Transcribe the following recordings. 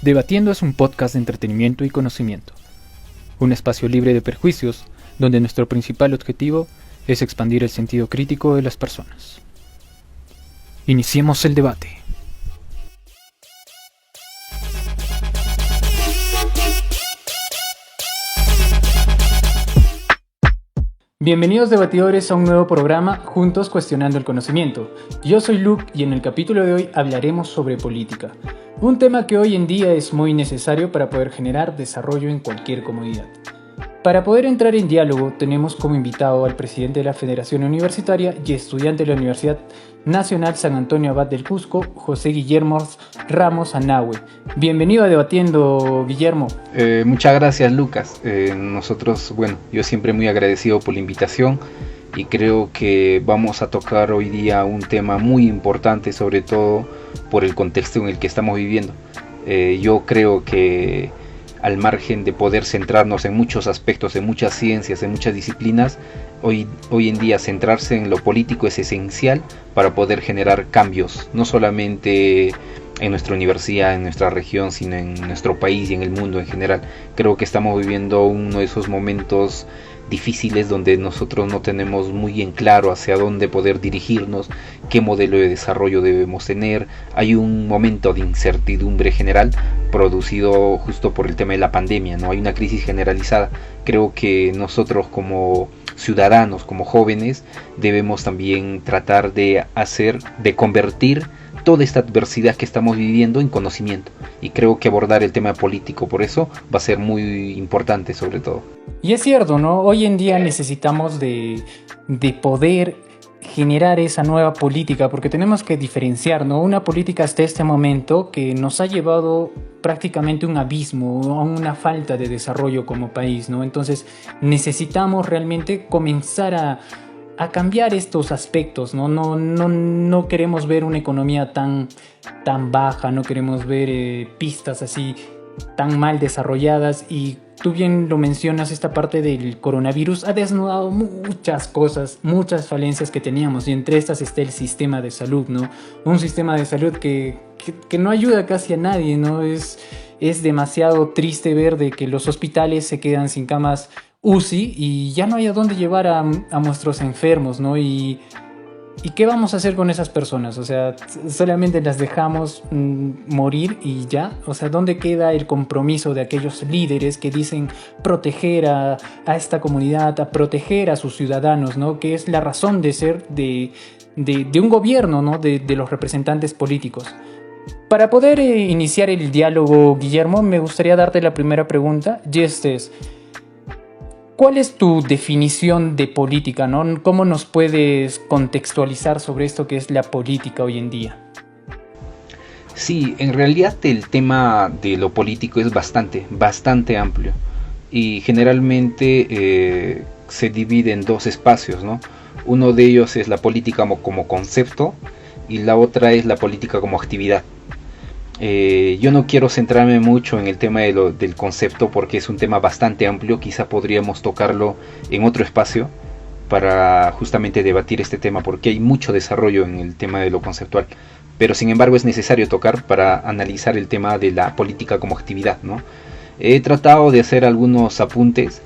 Debatiendo es un podcast de entretenimiento y conocimiento, un espacio libre de perjuicios donde nuestro principal objetivo es expandir el sentido crítico de las personas. Iniciemos el debate. Bienvenidos debatidores a un nuevo programa Juntos Cuestionando el Conocimiento. Yo soy Luke y en el capítulo de hoy hablaremos sobre política, un tema que hoy en día es muy necesario para poder generar desarrollo en cualquier comunidad. Para poder entrar en diálogo tenemos como invitado al presidente de la Federación Universitaria y estudiante de la Universidad Nacional San Antonio Abad del Cusco, José Guillermo Ramos Anahue. Bienvenido a Debatiendo, Guillermo. Muchas gracias, Lucas. Yo siempre muy agradecido por la invitación y creo que vamos a tocar hoy día un tema muy importante, sobre todo por el contexto en el que estamos viviendo. Yo creo que al margen de poder centrarnos en muchos aspectos, en muchas ciencias, en muchas disciplinas, hoy en día centrarse en lo político es esencial para poder generar cambios, no solamente en nuestra universidad, en nuestra región, sino en nuestro país y en el mundo en general. Creo que estamos viviendo uno de esos momentos difíciles donde nosotros no tenemos muy en claro hacia dónde poder dirigirnos, qué modelo de desarrollo debemos tener. Hay un momento de incertidumbre general producido justo por el tema de la pandemia, ¿no? Hay una crisis generalizada. Creo que nosotros como ciudadanos, como jóvenes, debemos también tratar de convertir toda esta adversidad que estamos viviendo en conocimiento, y creo que abordar el tema político por eso va a ser muy importante, sobre todo. Y es cierto, ¿no? Hoy en día necesitamos de poder generar esa nueva política, porque tenemos que diferenciar, ¿no? Una política hasta este momento que nos ha llevado prácticamente a un abismo, a una falta de desarrollo como país, ¿no? Entonces necesitamos realmente comenzar a cambiar estos aspectos, ¿no? No queremos ver una economía tan baja, no queremos ver pistas así tan mal desarrolladas. Y tú bien lo mencionas, esta parte del coronavirus ha desnudado muchas cosas, muchas falencias que teníamos, y entre estas está el sistema de salud, ¿no? Un sistema de salud que no ayuda casi a nadie, ¿no? Es demasiado triste ver de que los hospitales se quedan sin camas UCI y ya no hay a dónde llevar a nuestros enfermos, ¿no? ¿Y qué vamos a hacer con esas personas? O sea, solamente las dejamos morir y ya. O sea, ¿dónde queda el compromiso de aquellos líderes que dicen proteger a esta comunidad, a proteger a sus ciudadanos, ¿no? Que es la razón de ser de un gobierno, ¿no? De los representantes políticos. Para poder iniciar el diálogo, Guillermo, me gustaría darte la primera pregunta, y este es: ¿cuál es tu definición de política, ¿no? ¿Cómo nos puedes contextualizar sobre esto que es la política hoy en día? Sí, en realidad el tema de lo político es bastante amplio, y generalmente se divide en dos espacios, ¿no? Uno de ellos es la política como concepto, y la otra es la política como actividad. Yo no quiero centrarme mucho en el tema del concepto porque es un tema bastante amplio. Quizá podríamos tocarlo en otro espacio para justamente debatir este tema, porque hay mucho desarrollo en el tema de lo conceptual, pero sin embargo es necesario tocar para analizar el tema de la política como actividad, ¿no? He tratado de hacer algunos apuntes.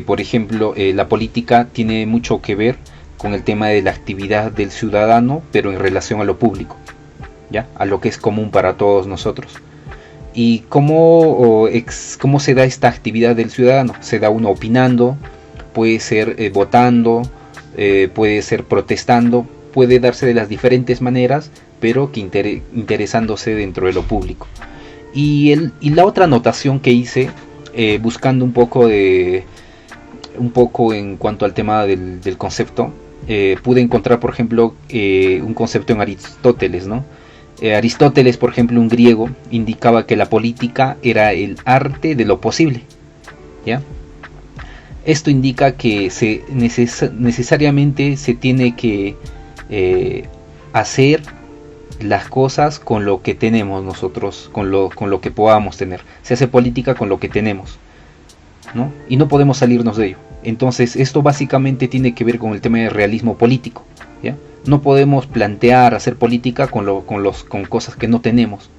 Por ejemplo, la política tiene mucho que ver con el tema de la actividad del ciudadano, pero en relación a lo público, ¿ya? A lo que es común para todos nosotros. ¿Y cómo se da esta actividad del ciudadano? Se da uno opinando, puede ser votando, puede ser protestando, puede darse de las diferentes maneras, pero que interesándose dentro de lo público. Y la otra anotación que hice, buscando un poco en cuanto al tema del concepto, pude encontrar, por ejemplo, un concepto en Aristóteles, ¿no? Aristóteles, por ejemplo, un griego, indicaba que la política era el arte de lo posible, ¿ya? Esto indica que necesariamente se tiene que hacer las cosas con lo que tenemos nosotros, con lo que podamos tener. Se hace política con lo que tenemos, ¿no? Y no podemos salirnos de ello. Entonces esto básicamente tiene que ver con el tema del realismo político, ¿ya? No podemos hacer política con cosas que no tenemos.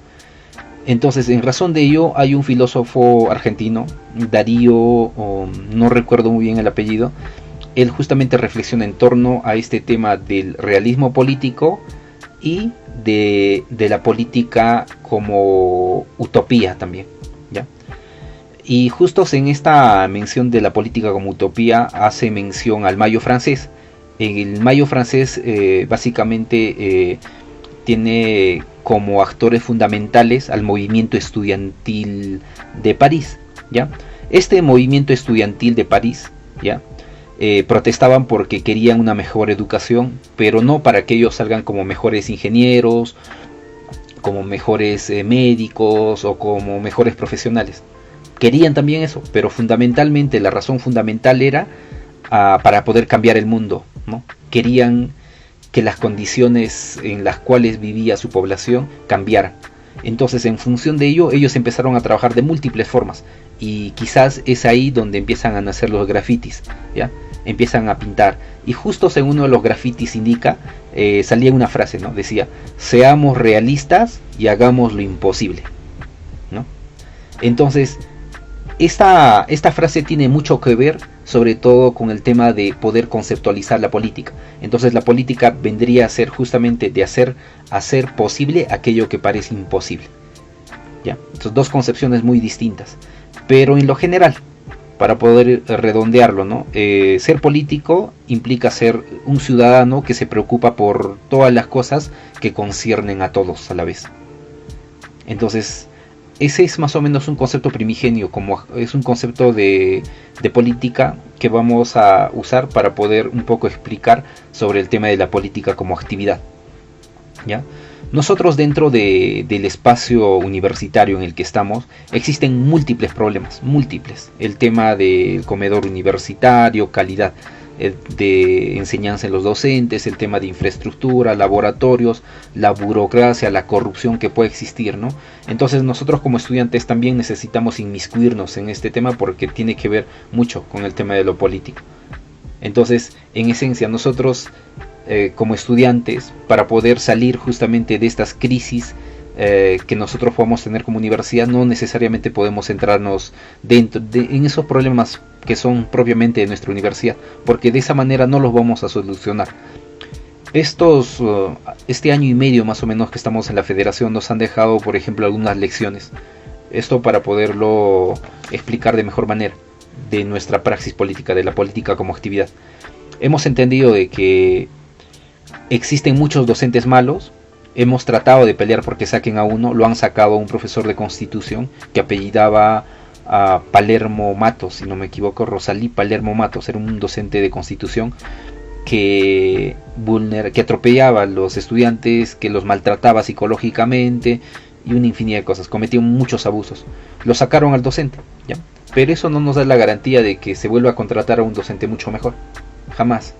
Entonces, en razón de ello, hay un filósofo argentino, Darío, no recuerdo muy bien el apellido. Él justamente reflexiona en torno a este tema del realismo político y de la política como utopía también, ¿ya? Y justo en esta mención de la política como utopía hace mención al Mayo francés. El Mayo francés básicamente tiene como actores fundamentales al movimiento estudiantil de París, ¿ya? Este movimiento estudiantil de París, ¿ya? Protestaban porque querían una mejor educación, pero no para que ellos salgan como mejores ingenieros, como mejores médicos o como mejores profesionales. Querían también eso, pero fundamentalmente la razón fundamental era para poder cambiar el mundo, ¿no? Querían que las condiciones en las cuales vivía su población cambiaran. Entonces, en función de ello, ellos empezaron a trabajar de múltiples formas, y quizás es ahí donde empiezan a nacer los grafitis, ¿ya? Empiezan a pintar, y justo en uno de los grafitis indica, salía una frase, ¿no? Decía: seamos realistas y hagamos lo imposible, ¿no? Entonces, esta frase tiene mucho que ver, sobre todo con el tema de poder conceptualizar la política. Entonces, la política vendría a ser justamente de hacer posible aquello que parece imposible, ¿ya? Entonces, dos concepciones muy distintas, pero en lo general, para poder redondearlo, ¿no? Ser político implica ser un ciudadano que se preocupa por todas las cosas que conciernen a todos a la vez. Entonces, ese es más o menos un concepto primigenio, como es un concepto de política que vamos a usar para poder un poco explicar sobre el tema de la política como actividad, ¿ya? Nosotros, dentro del espacio universitario en el que estamos, existen múltiples problemas, múltiples. El tema del comedor universitario, calidad de enseñanza en los docentes, el tema de infraestructura, laboratorios, la burocracia, la corrupción que puede existir, ¿no? Entonces, nosotros como estudiantes también necesitamos inmiscuirnos en este tema, porque tiene que ver mucho con el tema de lo político. Entonces, en esencia, nosotros como estudiantes, para poder salir justamente de estas crisis que nosotros podemos tener como universidad, no necesariamente podemos centrarnos en esos problemas que son propiamente de nuestra universidad, porque de esa manera no los vamos a solucionar. Este año y medio más o menos que estamos en la federación nos han dejado, por ejemplo, algunas lecciones. Esto para poderlo explicar de mejor manera, de nuestra praxis política, de la política como actividad. Hemos entendido de que existen muchos docentes malos. Hemos tratado de pelear porque saquen a uno. Lo han sacado a un profesor de Constitución que apellidaba a Palermo Matos, si no me equivoco, Rosalí Palermo Matos. Era un docente de Constitución que atropellaba a los estudiantes, que los maltrataba psicológicamente y una infinidad de cosas. Cometió muchos abusos. Lo sacaron al docente, ¿ya? Pero eso no nos da la garantía de que se vuelva a contratar a un docente mucho mejor. Jamás.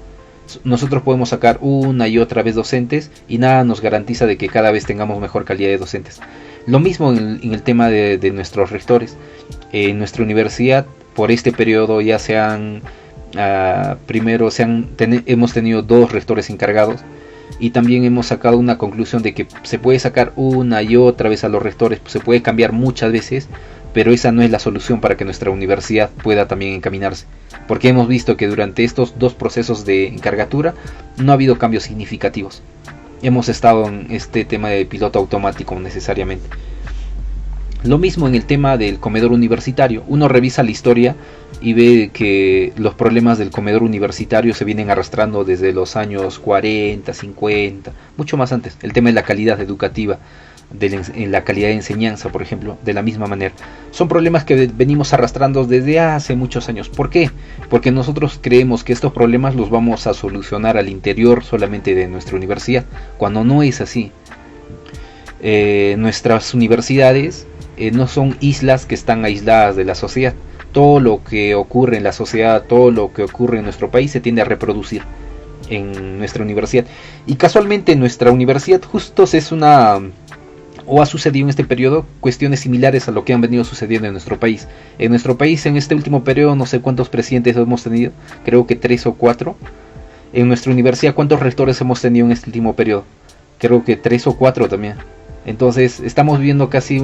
Nosotros podemos sacar una y otra vez docentes y nada nos garantiza de que cada vez tengamos mejor calidad de docentes. Lo mismo en el tema de nuestros rectores. En nuestra universidad, por este periodo ya hemos tenido 2 rectores encargados, y también hemos sacado una conclusión de que se puede sacar una y otra vez a los rectores, se puede cambiar muchas veces, pero esa no es la solución para que nuestra universidad pueda también encaminarse, porque hemos visto que durante estos 2 procesos de encargatura no ha habido cambios significativos. Hemos estado en este tema de piloto automático necesariamente. Lo mismo en el tema del comedor universitario. Uno revisa la historia y ve que los problemas del comedor universitario se vienen arrastrando desde los años 40, 50, mucho más antes. El tema de la calidad educativa, en la calidad de enseñanza, por ejemplo, de la misma manera. Son problemas que venimos arrastrando desde hace muchos años. ¿Por qué? Porque nosotros creemos que estos problemas los vamos a solucionar al interior solamente de nuestra universidad, cuando no es así. Nuestras universidades no son islas que están aisladas de la sociedad. Todo lo que ocurre en la sociedad, todo lo que ocurre en nuestro país se tiende a reproducir en nuestra universidad. Y casualmente en nuestra universidad justo ha sucedido en este periodo cuestiones similares a lo que han venido sucediendo en nuestro país. En nuestro país, en este último periodo, no sé cuántos presidentes hemos tenido, creo que 3 o 4. En nuestra universidad, ¿cuántos rectores hemos tenido en este último periodo? Creo que 3 o 4 también. Entonces estamos viendo casi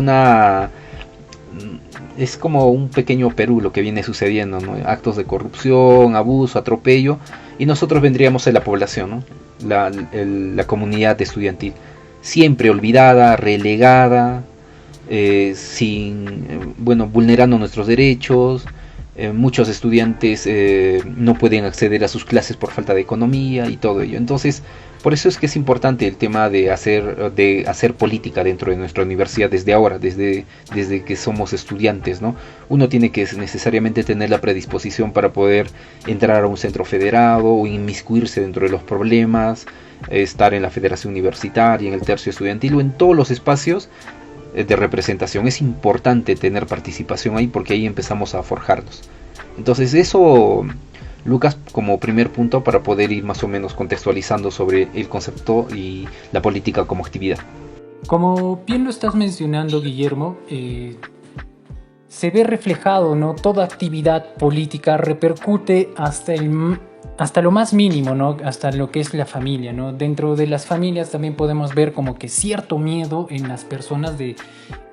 es como un pequeño Perú lo que viene sucediendo, ¿no? Actos de corrupción, abuso, atropello, y nosotros vendríamos de la población, ¿no? La comunidad estudiantil, siempre olvidada, relegada, vulnerando nuestros derechos. Muchos estudiantes no pueden acceder a sus clases por falta de economía y todo ello. Entonces, por eso es que es importante el tema de hacer política dentro de nuestra universidad desde ahora, desde que somos estudiantes, ¿no? Uno tiene que necesariamente tener la predisposición para poder entrar a un centro federado o inmiscuirse dentro de los problemas, estar en la federación universitaria, en el tercio estudiantil o en todos los espacios de representación. Es importante tener participación ahí porque ahí empezamos a forjarnos. Entonces eso, Lucas, como primer punto para poder ir más o menos contextualizando sobre el concepto y la política como actividad. Como bien lo estás mencionando, Guillermo, se ve reflejado, ¿no? Toda actividad política repercute hasta lo más mínimo, ¿no? Hasta lo que es la familia, ¿no? Dentro de las familias también podemos ver como que cierto miedo en las personas de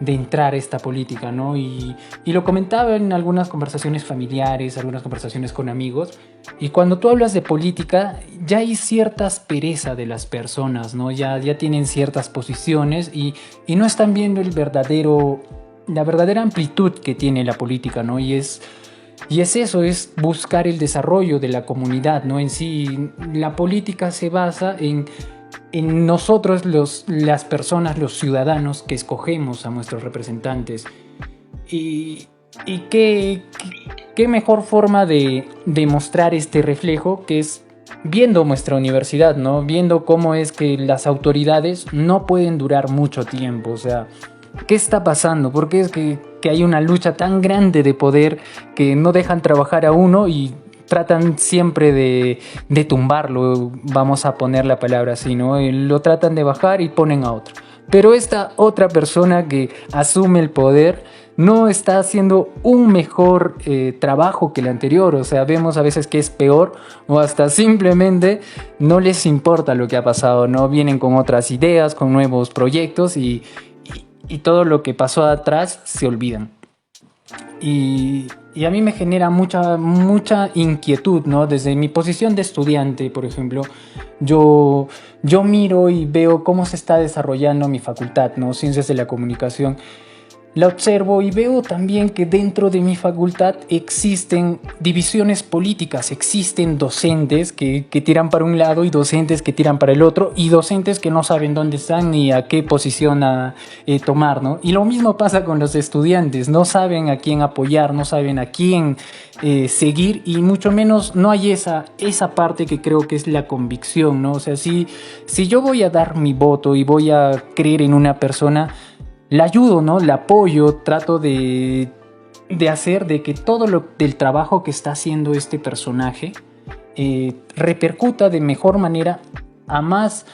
entrar a esta política, ¿no? Y lo comentaba en algunas conversaciones familiares, algunas conversaciones con amigos, y cuando tú hablas de política ya hay cierta aspereza de las personas, ¿no? Ya tienen ciertas posiciones y no están viendo la verdadera amplitud que tiene la política, ¿no? Y es eso, es buscar el desarrollo de la comunidad, ¿no? En sí, la política se basa en nosotros, las personas, los ciudadanos que escogemos a nuestros representantes. Y qué mejor forma de mostrar este reflejo que es viendo nuestra universidad, ¿no? Viendo cómo es que las autoridades no pueden durar mucho tiempo, o sea, ¿qué está pasando? ¿Por qué es que hay una lucha tan grande de poder que no dejan trabajar a uno y tratan siempre de tumbarlo? Vamos a poner la palabra así, ¿no? Lo tratan de bajar y ponen a otro. Pero esta otra persona que asume el poder no está haciendo un mejor trabajo que el anterior. O sea, vemos a veces que es peor o hasta simplemente no les importa lo que ha pasado, ¿no? Vienen con otras ideas, con nuevos proyectos y todo lo que pasó atrás se olvidan. Y a mí me genera mucha inquietud, ¿no? Desde mi posición de estudiante, por ejemplo, yo miro y veo cómo se está desarrollando mi facultad, ¿no? Ciencias de la Comunicación. La observo y veo también que dentro de mi facultad existen divisiones políticas, existen docentes que tiran para un lado y docentes que tiran para el otro y docentes que no saben dónde están ni a qué posición tomar, ¿no? Y lo mismo pasa con los estudiantes, no saben a quién apoyar, no saben a quién seguir y mucho menos no hay esa parte que creo que es la convicción, ¿no? O sea, si yo voy a dar mi voto y voy a creer en una persona, la ayudo, ¿no? La apoyo, trato de hacer de que todo del trabajo que está haciendo este personaje repercuta de mejor manera a más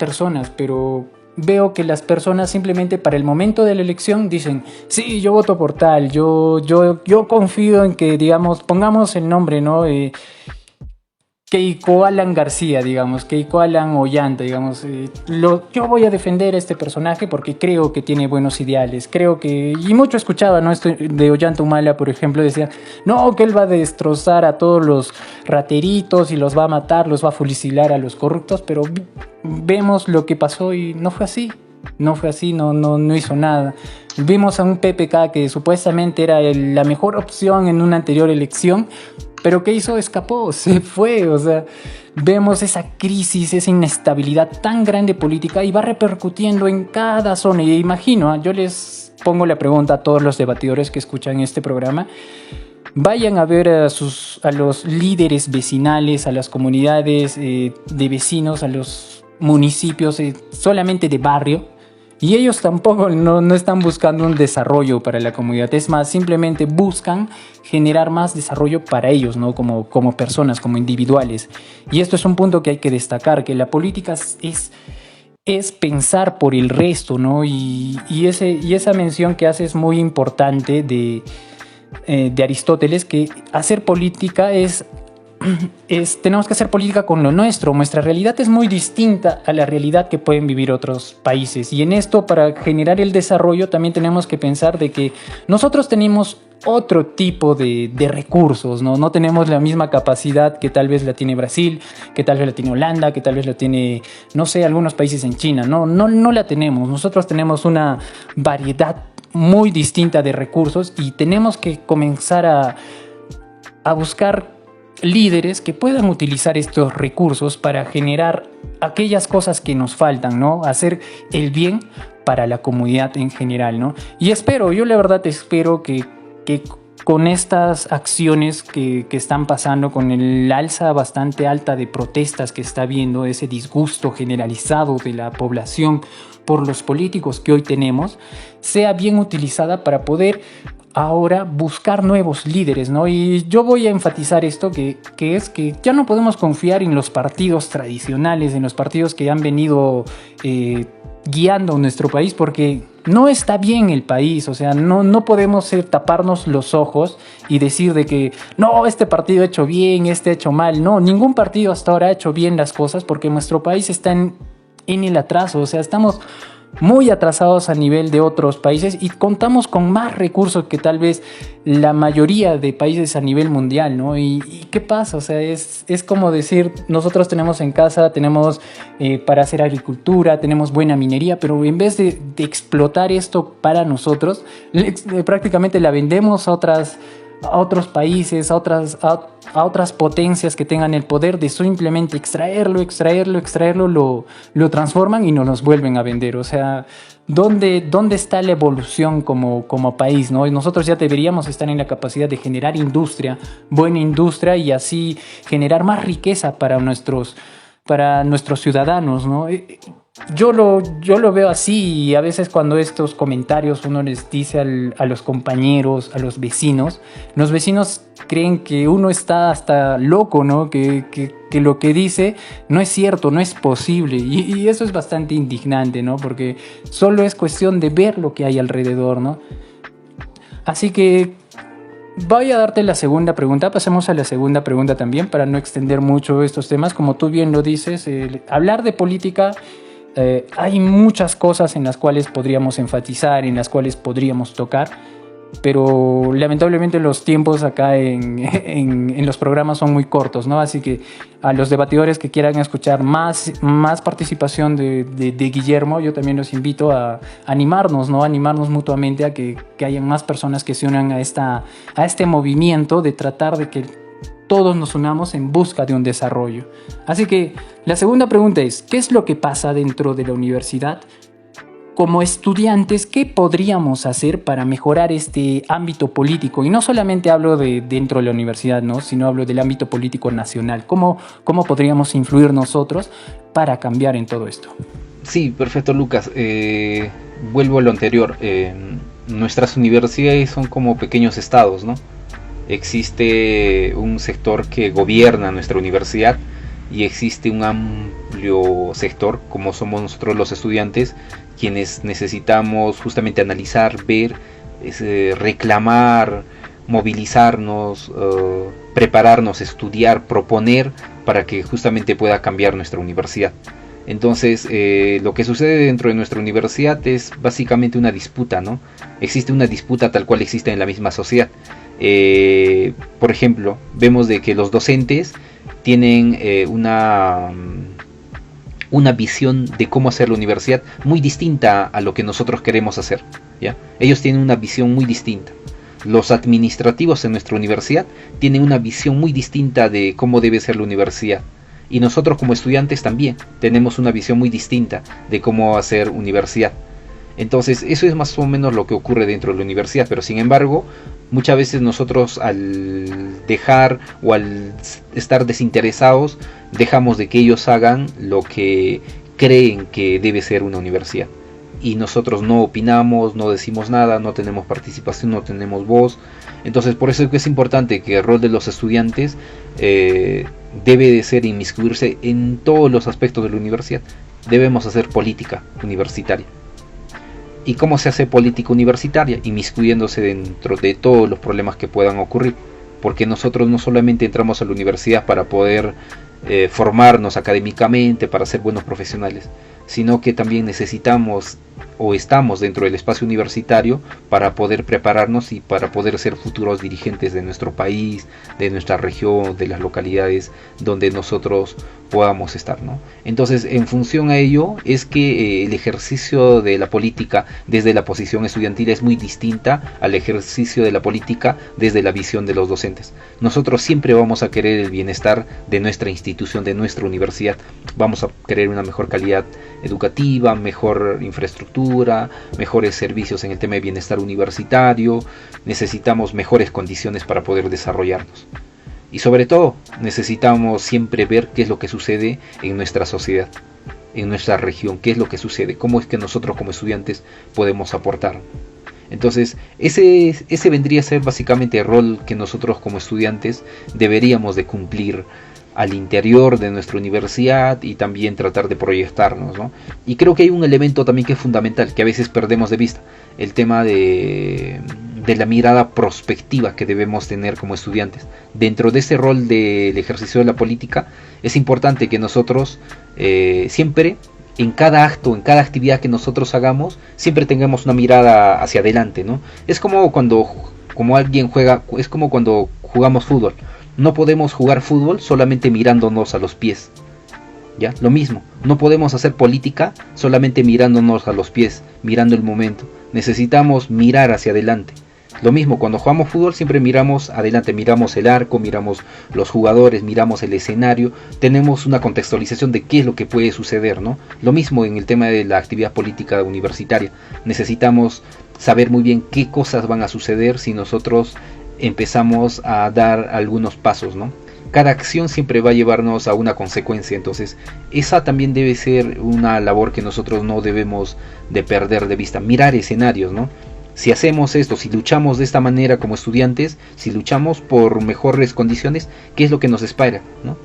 personas, pero veo que las personas simplemente para el momento de la elección dicen, sí, yo voto por tal, yo confío en que, digamos, pongamos el nombre, ¿no? Keiko Alan García, digamos, Keiko Alan Ollanta, digamos, yo voy a defender a este personaje porque creo que tiene buenos ideales, y mucho escuchaba, ¿no? Esto de Ollanta Humala, por ejemplo, decía, no, que él va a destrozar a todos los rateritos y los va a matar, los va a fusilar a los corruptos, pero vemos lo que pasó y no fue así, no hizo nada. Vimos a un PPK que supuestamente era la mejor opción en una anterior elección, pero ¿qué hizo? Escapó, se fue. O sea, vemos esa crisis, esa inestabilidad tan grande política y va repercutiendo en cada zona. Y imagino, yo les pongo la pregunta a todos los debatidores que escuchan este programa. Vayan a ver a los líderes vecinales, a las comunidades de vecinos, a los municipios solamente de barrio. Y ellos tampoco no están buscando un desarrollo para la comunidad. Es más, simplemente buscan generar más desarrollo para ellos, ¿no? Como personas, como individuales. Y esto es un punto que hay que destacar, que la política es pensar por el resto, ¿no? Y esa mención que hace es muy importante de Aristóteles, que hacer política es tenemos que hacer política con lo nuestro. Nuestra realidad es muy distinta a la realidad que pueden vivir otros países. Y en esto, para generar el desarrollo, también tenemos que pensar de que nosotros tenemos otro tipo de recursos, ¿no? No tenemos la misma capacidad que tal vez la tiene Brasil, que tal vez la tiene Holanda, que tal vez la tiene, no sé, algunos países en China. No la tenemos. Nosotros tenemos una variedad muy distinta de recursos y tenemos que comenzar a buscar líderes que puedan utilizar estos recursos para generar aquellas cosas que nos faltan, ¿no? Hacer el bien para la comunidad en general, ¿no? Y yo la verdad espero que con estas acciones que están pasando, con el alza bastante alta de protestas que está habiendo, ese disgusto generalizado de la población por los políticos que hoy tenemos, sea bien utilizada para poder ahora buscar nuevos líderes, ¿no? Y yo voy a enfatizar esto, que es que ya no podemos confiar en los partidos tradicionales, en los partidos que han venido guiando nuestro país, porque no está bien el país. O sea, no podemos taparnos los ojos y decir de que no, este partido ha hecho bien, este ha hecho mal. No, ningún partido hasta ahora ha hecho bien las cosas, porque nuestro país está en el atraso. O sea, estamos muy atrasados a nivel de otros países y contamos con más recursos que tal vez la mayoría de países a nivel mundial, ¿no? ¿Y qué pasa? O sea, es como decir, nosotros tenemos en casa, tenemos para hacer agricultura, tenemos buena minería, pero en vez de explotar esto para nosotros, prácticamente la vendemos a otros países, a otras potencias que tengan el poder de simplemente extraerlo, lo transforman y nos los vuelven a vender. O sea, ¿dónde está la evolución como país, ¿no? Y nosotros ya deberíamos estar en la capacidad de generar industria, buena industria, y así generar más riqueza para nuestros ciudadanos, ¿no? Yo lo veo así, y a veces cuando estos comentarios uno les dice a los compañeros, a los vecinos creen que uno está hasta loco, ¿no? Que lo que dice no es cierto, no es posible, y eso es bastante indignante, ¿no? Porque solo es cuestión de ver lo que hay alrededor, ¿no? Así que voy a darte la segunda pregunta. Pasemos a la segunda pregunta también, para no extender mucho estos temas. Como tú bien lo dices, hablar de política, hay muchas cosas en las cuales podríamos enfatizar, en las cuales podríamos tocar, pero lamentablemente los tiempos acá en los programas son muy cortos, ¿no? Así que a los debatidores que quieran escuchar más participación de Guillermo, yo también los invito a animarnos, ¿no? Animarnos mutuamente a que hayan más personas que se unan a este movimiento de tratar de que todos nos unamos en busca de un desarrollo. Así que la segunda pregunta es, ¿qué es lo que pasa dentro de la universidad? Como estudiantes, ¿qué podríamos hacer para mejorar este ámbito político? Y no solamente hablo de dentro de la universidad, ¿no? Sino hablo del ámbito político nacional. ¿Cómo podríamos influir nosotros para cambiar en todo esto? Sí, perfecto, Lucas. Vuelvo a lo anterior. Nuestras universidades son como pequeños estados, ¿no? Existe un sector que gobierna nuestra universidad y existe un amplio sector, como somos nosotros los estudiantes, quienes necesitamos justamente analizar, ver, reclamar, movilizarnos, prepararnos, estudiar, proponer para que justamente pueda cambiar nuestra universidad. Entonces, lo que sucede dentro de nuestra universidad es básicamente una disputa, ¿no? Existe una disputa tal cual existe en la misma sociedad. Por ejemplo, vemos de que los docentes tienen una visión de cómo hacer la universidad muy distinta a lo que nosotros queremos hacer, ¿ya? Ellos tienen una visión muy distinta. Los administrativos en nuestra universidad tienen una visión muy distinta de cómo debe ser la universidad. Y nosotros como estudiantes también tenemos una visión muy distinta de cómo hacer universidad. Entonces eso es más o menos lo que ocurre dentro de la universidad, pero sin embargo muchas veces nosotros al dejar o al estar desinteresados dejamos de que ellos hagan lo que creen que debe ser una universidad. Y nosotros no opinamos, no decimos nada, no tenemos participación, no tenemos voz. Entonces por eso es que es importante que el rol de los estudiantes debe de ser inmiscuirse en todos los aspectos de la universidad. Debemos hacer política universitaria. ¿Y cómo se hace política universitaria? Inmiscuyéndose dentro de todos los problemas que puedan ocurrir. porque nosotros no solamente entramos a la universidad para poder formarnos académicamente, para ser buenos profesionales, sino que también necesitamos o estamos dentro del espacio universitario para poder prepararnos y para poder ser futuros dirigentes de nuestro país, de nuestra región, de las localidades donde nosotros podamos estar, ¿no? Entonces, en función a ello es que el ejercicio de la política desde la posición estudiantil es muy distinta al ejercicio de la política desde la visión de los docentes. Nosotros siempre vamos a querer el bienestar de nuestra institución, de nuestra universidad. Vamos a querer una mejor calidad educativa, mejor infraestructura, mejores servicios en el tema de bienestar universitario. Necesitamos mejores condiciones para poder desarrollarnos. Y sobre todo, necesitamos siempre ver qué es lo que sucede en nuestra sociedad, en nuestra región, qué es lo que sucede, cómo es que nosotros como estudiantes podemos aportar. Entonces, ese vendría a ser básicamente el rol que nosotros como estudiantes deberíamos de cumplir al interior de nuestra universidad y también tratar de proyectarnos, ¿no? Y creo que hay un elemento también que es fundamental, que a veces perdemos de vista, el tema de la mirada prospectiva que debemos tener como estudiantes. Dentro de ese rol del ejercicio de la política, es importante que nosotros siempre, en cada acto, en cada actividad que nosotros hagamos, siempre tengamos una mirada hacia adelante, ¿no? Es como cuando alguien juega, es como cuando jugamos fútbol. No podemos jugar fútbol solamente mirándonos a los pies, ¿ya? Lo mismo, no podemos hacer política solamente mirándonos a los pies, mirando el momento. Necesitamos mirar hacia adelante. Lo mismo, cuando jugamos fútbol siempre miramos adelante, miramos el arco, miramos los jugadores, miramos el escenario, tenemos una contextualización de qué es lo que puede suceder, ¿no? Lo mismo en el tema de la actividad política universitaria. Necesitamos saber muy bien qué cosas van a suceder si nosotros empezamos a dar algunos pasos, ¿no? Cada acción siempre va a llevarnos a una consecuencia, entonces esa también debe ser una labor que nosotros no debemos de perder de vista, mirar escenarios, ¿no? Si hacemos esto, si luchamos de esta manera como estudiantes, si luchamos por mejores condiciones, ¿qué es lo que nos espera, ¿no?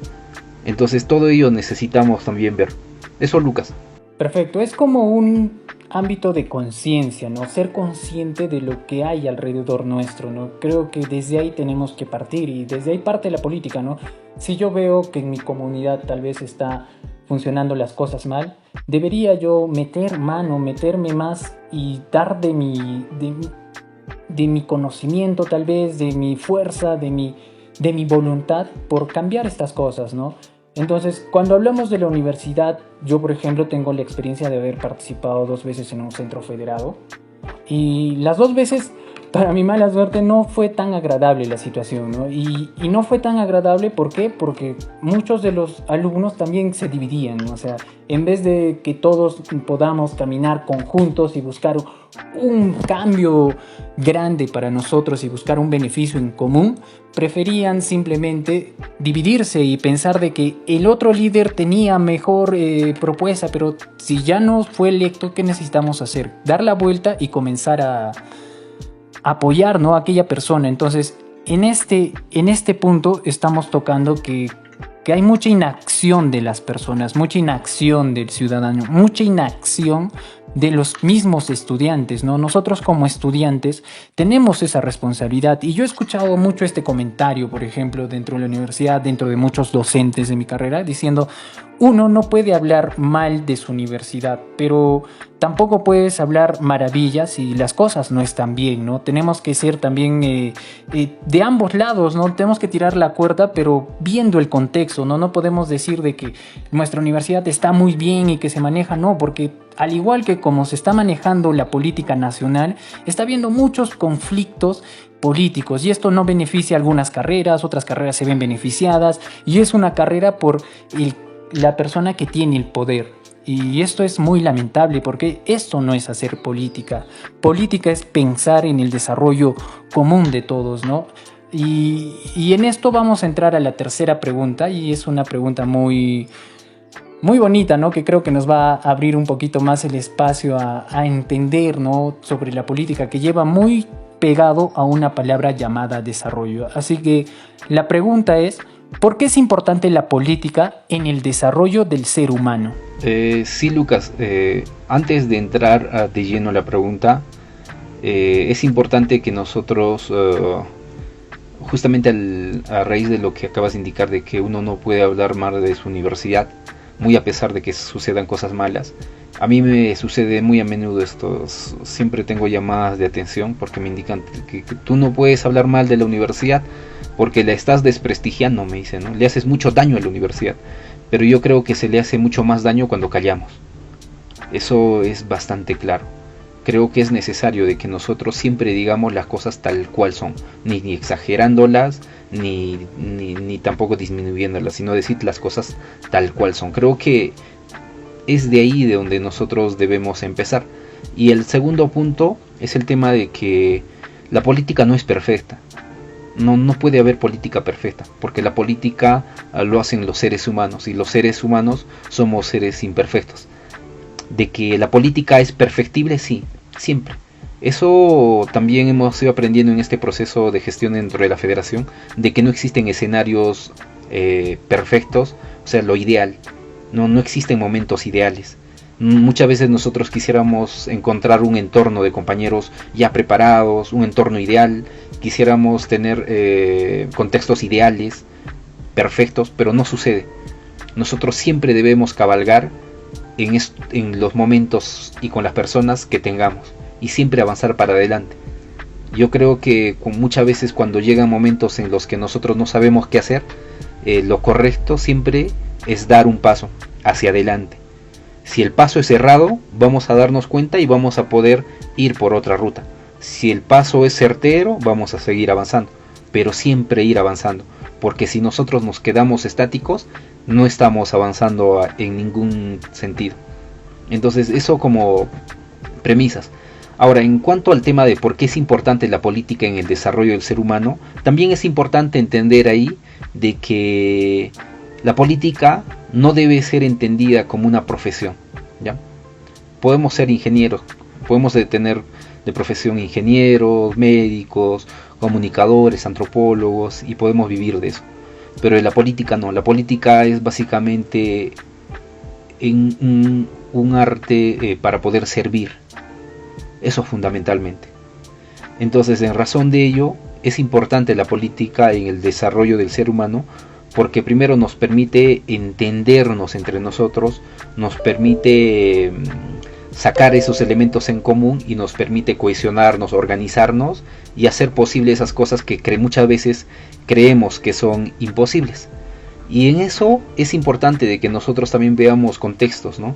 Entonces todo ello necesitamos también ver. Eso, Lucas. Perfecto, es como un ámbito de conciencia, ¿no? Ser consciente de lo que hay alrededor nuestro, ¿no? Creo que desde ahí tenemos que partir y desde ahí parte la política, ¿no? Si yo veo que en mi comunidad tal vez está funcionando las cosas mal, debería yo meterme más y dar de mi conocimiento, tal vez, de mi fuerza, de mi voluntad por cambiar estas cosas, ¿no? Entonces, cuando hablamos de la universidad, yo por ejemplo tengo la experiencia de haber participado 2 veces en un centro federado y las 2 veces, para mi mala suerte, no fue tan agradable la situación, ¿no? Y no fue tan agradable, ¿por qué? Porque muchos de los alumnos también se dividían, ¿no? O sea, en vez de que todos podamos caminar conjuntos y buscar un cambio grande para nosotros y buscar un beneficio en común, preferían simplemente dividirse y pensar de que el otro líder tenía mejor propuesta, pero si ya no fue electo, ¿qué necesitamos hacer? Dar la vuelta y comenzar a apoyar, ¿no?, a aquella persona. Entonces, en este punto estamos tocando que hay mucha inacción de las personas, mucha inacción del ciudadano, mucha inacción de los mismos estudiantes, ¿no? Nosotros como estudiantes tenemos esa responsabilidad y yo he escuchado mucho este comentario, por ejemplo, dentro de la universidad, dentro de muchos docentes de mi carrera, diciendo, uno no puede hablar mal de su universidad, pero tampoco puedes hablar maravillas si las cosas no están bien, ¿no? Tenemos que ser también de ambos lados, ¿no? Tenemos que tirar la cuerda, pero viendo el contexto, ¿no? No podemos decir de que nuestra universidad está muy bien y que se maneja, no, porque al igual que como se está manejando la política nacional, está habiendo muchos conflictos políticos y esto no beneficia a algunas carreras, otras carreras se ven beneficiadas y es una carrera por la persona que tiene el poder. Y esto es muy lamentable porque esto no es hacer política. Política es pensar en el desarrollo común de todos, ¿no? Y en esto vamos a entrar a la tercera pregunta y es una pregunta muy bonita, ¿no? Que creo que nos va a abrir un poquito más el espacio a entender, ¿no?, sobre la política, que lleva muy pegado a una palabra llamada desarrollo. Así que la pregunta es, ¿por qué es importante la política en el desarrollo del ser humano? Sí, Lucas, antes de entrar de lleno a la pregunta, es importante que nosotros justamente a raíz de lo que acabas de indicar, de que uno no puede hablar mal de su universidad, muy a pesar de que sucedan cosas malas. A mí me sucede muy a menudo esto, siempre tengo llamadas de atención porque me indican que tú no puedes hablar mal de la universidad porque la estás desprestigiando, me dicen, ¿no? Le haces mucho daño a la universidad, pero yo creo que se le hace mucho más daño cuando callamos. Eso es bastante claro. Creo que es necesario de que nosotros siempre digamos las cosas tal cual son, ni exagerándolas, ni tampoco disminuyéndolas, sino decir las cosas tal cual son. Creo que es de ahí de donde nosotros debemos empezar. Y el segundo punto es el tema de que la política no es perfecta. No puede haber política perfecta, porque la política lo hacen los seres humanos, y los seres humanos somos seres imperfectos. De que la política es perfectible, sí, siempre. Eso también hemos ido aprendiendo en este proceso de gestión dentro de la federación, de que no existen escenarios perfectos, o sea, lo ideal. No existen momentos ideales. Muchas veces nosotros quisiéramos encontrar un entorno de compañeros ya preparados, un entorno ideal, quisiéramos tener contextos ideales, perfectos, pero no sucede. Nosotros siempre debemos cabalgar en los momentos y con las personas que tengamos, y siempre avanzar para adelante. Yo creo que muchas veces cuando llegan momentos en los que nosotros no sabemos qué hacer, lo correcto siempre es dar un paso hacia adelante. Si el paso es errado, vamos a darnos cuenta y vamos a poder ir por otra ruta. Si el paso es certero, vamos a seguir avanzando, pero siempre ir avanzando, porque si nosotros nos quedamos estáticos, no estamos avanzando en ningún sentido. Entonces, eso como premisas. Ahora, en cuanto al tema de por qué es importante la política en el desarrollo del ser humano, también es importante entender ahí de que la política no debe ser entendida como una profesión, ¿ya? Podemos ser ingenieros, podemos tener de profesión ingenieros, médicos, comunicadores, antropólogos, y podemos vivir de eso. Pero la política no, la política es básicamente un arte para poder servir. Eso fundamentalmente. Entonces, en razón de ello, es importante la política en el desarrollo del ser humano, porque primero nos permite entendernos entre nosotros, nos permite sacar esos elementos en común y nos permite cohesionarnos, organizarnos y hacer posible esas cosas que muchas veces creemos que son imposibles. Y en eso es importante de que nosotros también veamos contextos, ¿no?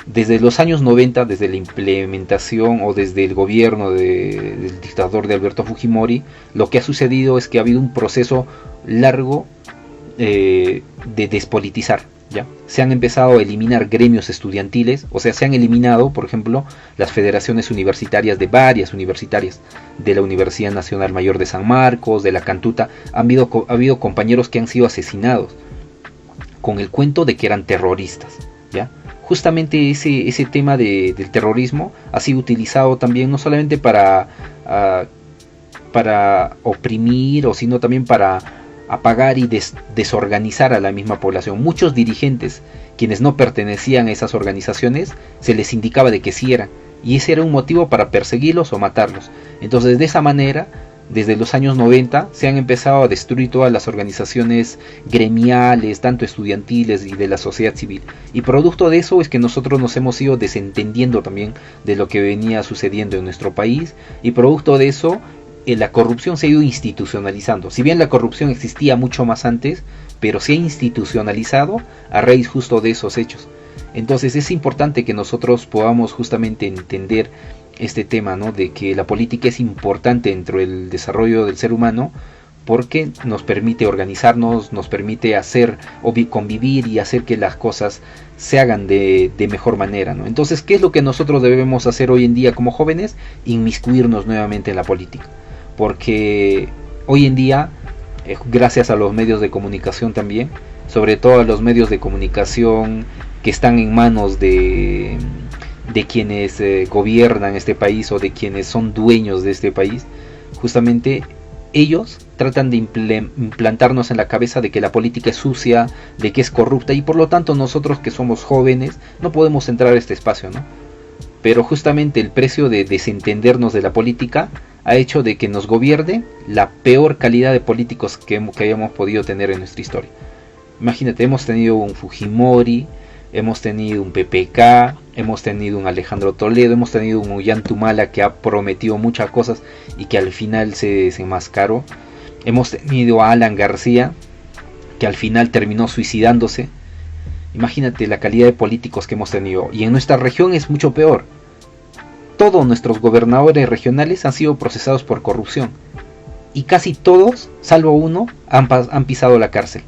Desde los años 90, desde la implementación o desde el gobierno del dictador de Alberto Fujimori, lo que ha sucedido es que ha habido un proceso largo de despolitizar, ¿ya? Se han empezado a eliminar gremios estudiantiles, o sea, se han eliminado, por ejemplo, las federaciones universitarias de varias universitarias, de la Universidad Nacional Mayor de San Marcos, de la Cantuta. Ha habido compañeros que han sido asesinados con el cuento de que eran terroristas, ¿ya? Justamente ese tema del terrorismo ha sido utilizado también no solamente para oprimir, o sino también para apagar y desorganizar a la misma población. Muchos dirigentes, quienes no pertenecían a esas organizaciones, se les indicaba de que sí eran, y ese era un motivo para perseguirlos o matarlos. Entonces, de esa manera, desde los años 90 se han empezado a destruir todas las organizaciones gremiales, tanto estudiantiles y de la sociedad civil. Y producto de eso es que nosotros nos hemos ido desentendiendo también de lo que venía sucediendo en nuestro país, y producto de eso la corrupción se ha ido institucionalizando. Si bien la corrupción existía mucho más antes, pero se ha institucionalizado a raíz justo de esos hechos. Entonces es importante que nosotros podamos justamente entender este tema, ¿no? De que la política es importante dentro del desarrollo del ser humano, porque nos permite organizarnos, nos permite hacer o convivir y hacer que las cosas se hagan de mejor manera, ¿no? Entonces, ¿qué es lo que nosotros debemos hacer hoy en día como jóvenes? Inmiscuirnos nuevamente en la política, porque hoy en día, gracias a los medios de comunicación también, sobre todo a los medios de comunicación que están en manos de quienes gobiernan este país o de quienes son dueños de este país, justamente ellos tratan de implantarnos en la cabeza de que la política es sucia, de que es corrupta, y por lo tanto nosotros que somos jóvenes no podemos entrar a este espacio, ¿no? pero justamente el precio de desentendernos de la política ha hecho de que nos gobierne la peor calidad de políticos que hayamos podido tener en nuestra historia. Imagínate, hemos tenido un Fujimori, hemos tenido un PPK, hemos tenido un Alejandro Toledo, hemos tenido un Ollanta que ha prometido muchas cosas y que al final se desenmascaró. Hemos tenido a Alan García, que al final terminó suicidándose. Imagínate la calidad de políticos que hemos tenido. Y en nuestra región es mucho peor. Todos nuestros gobernadores regionales han sido procesados por corrupción. Y casi todos, salvo uno, han pisado la cárcel.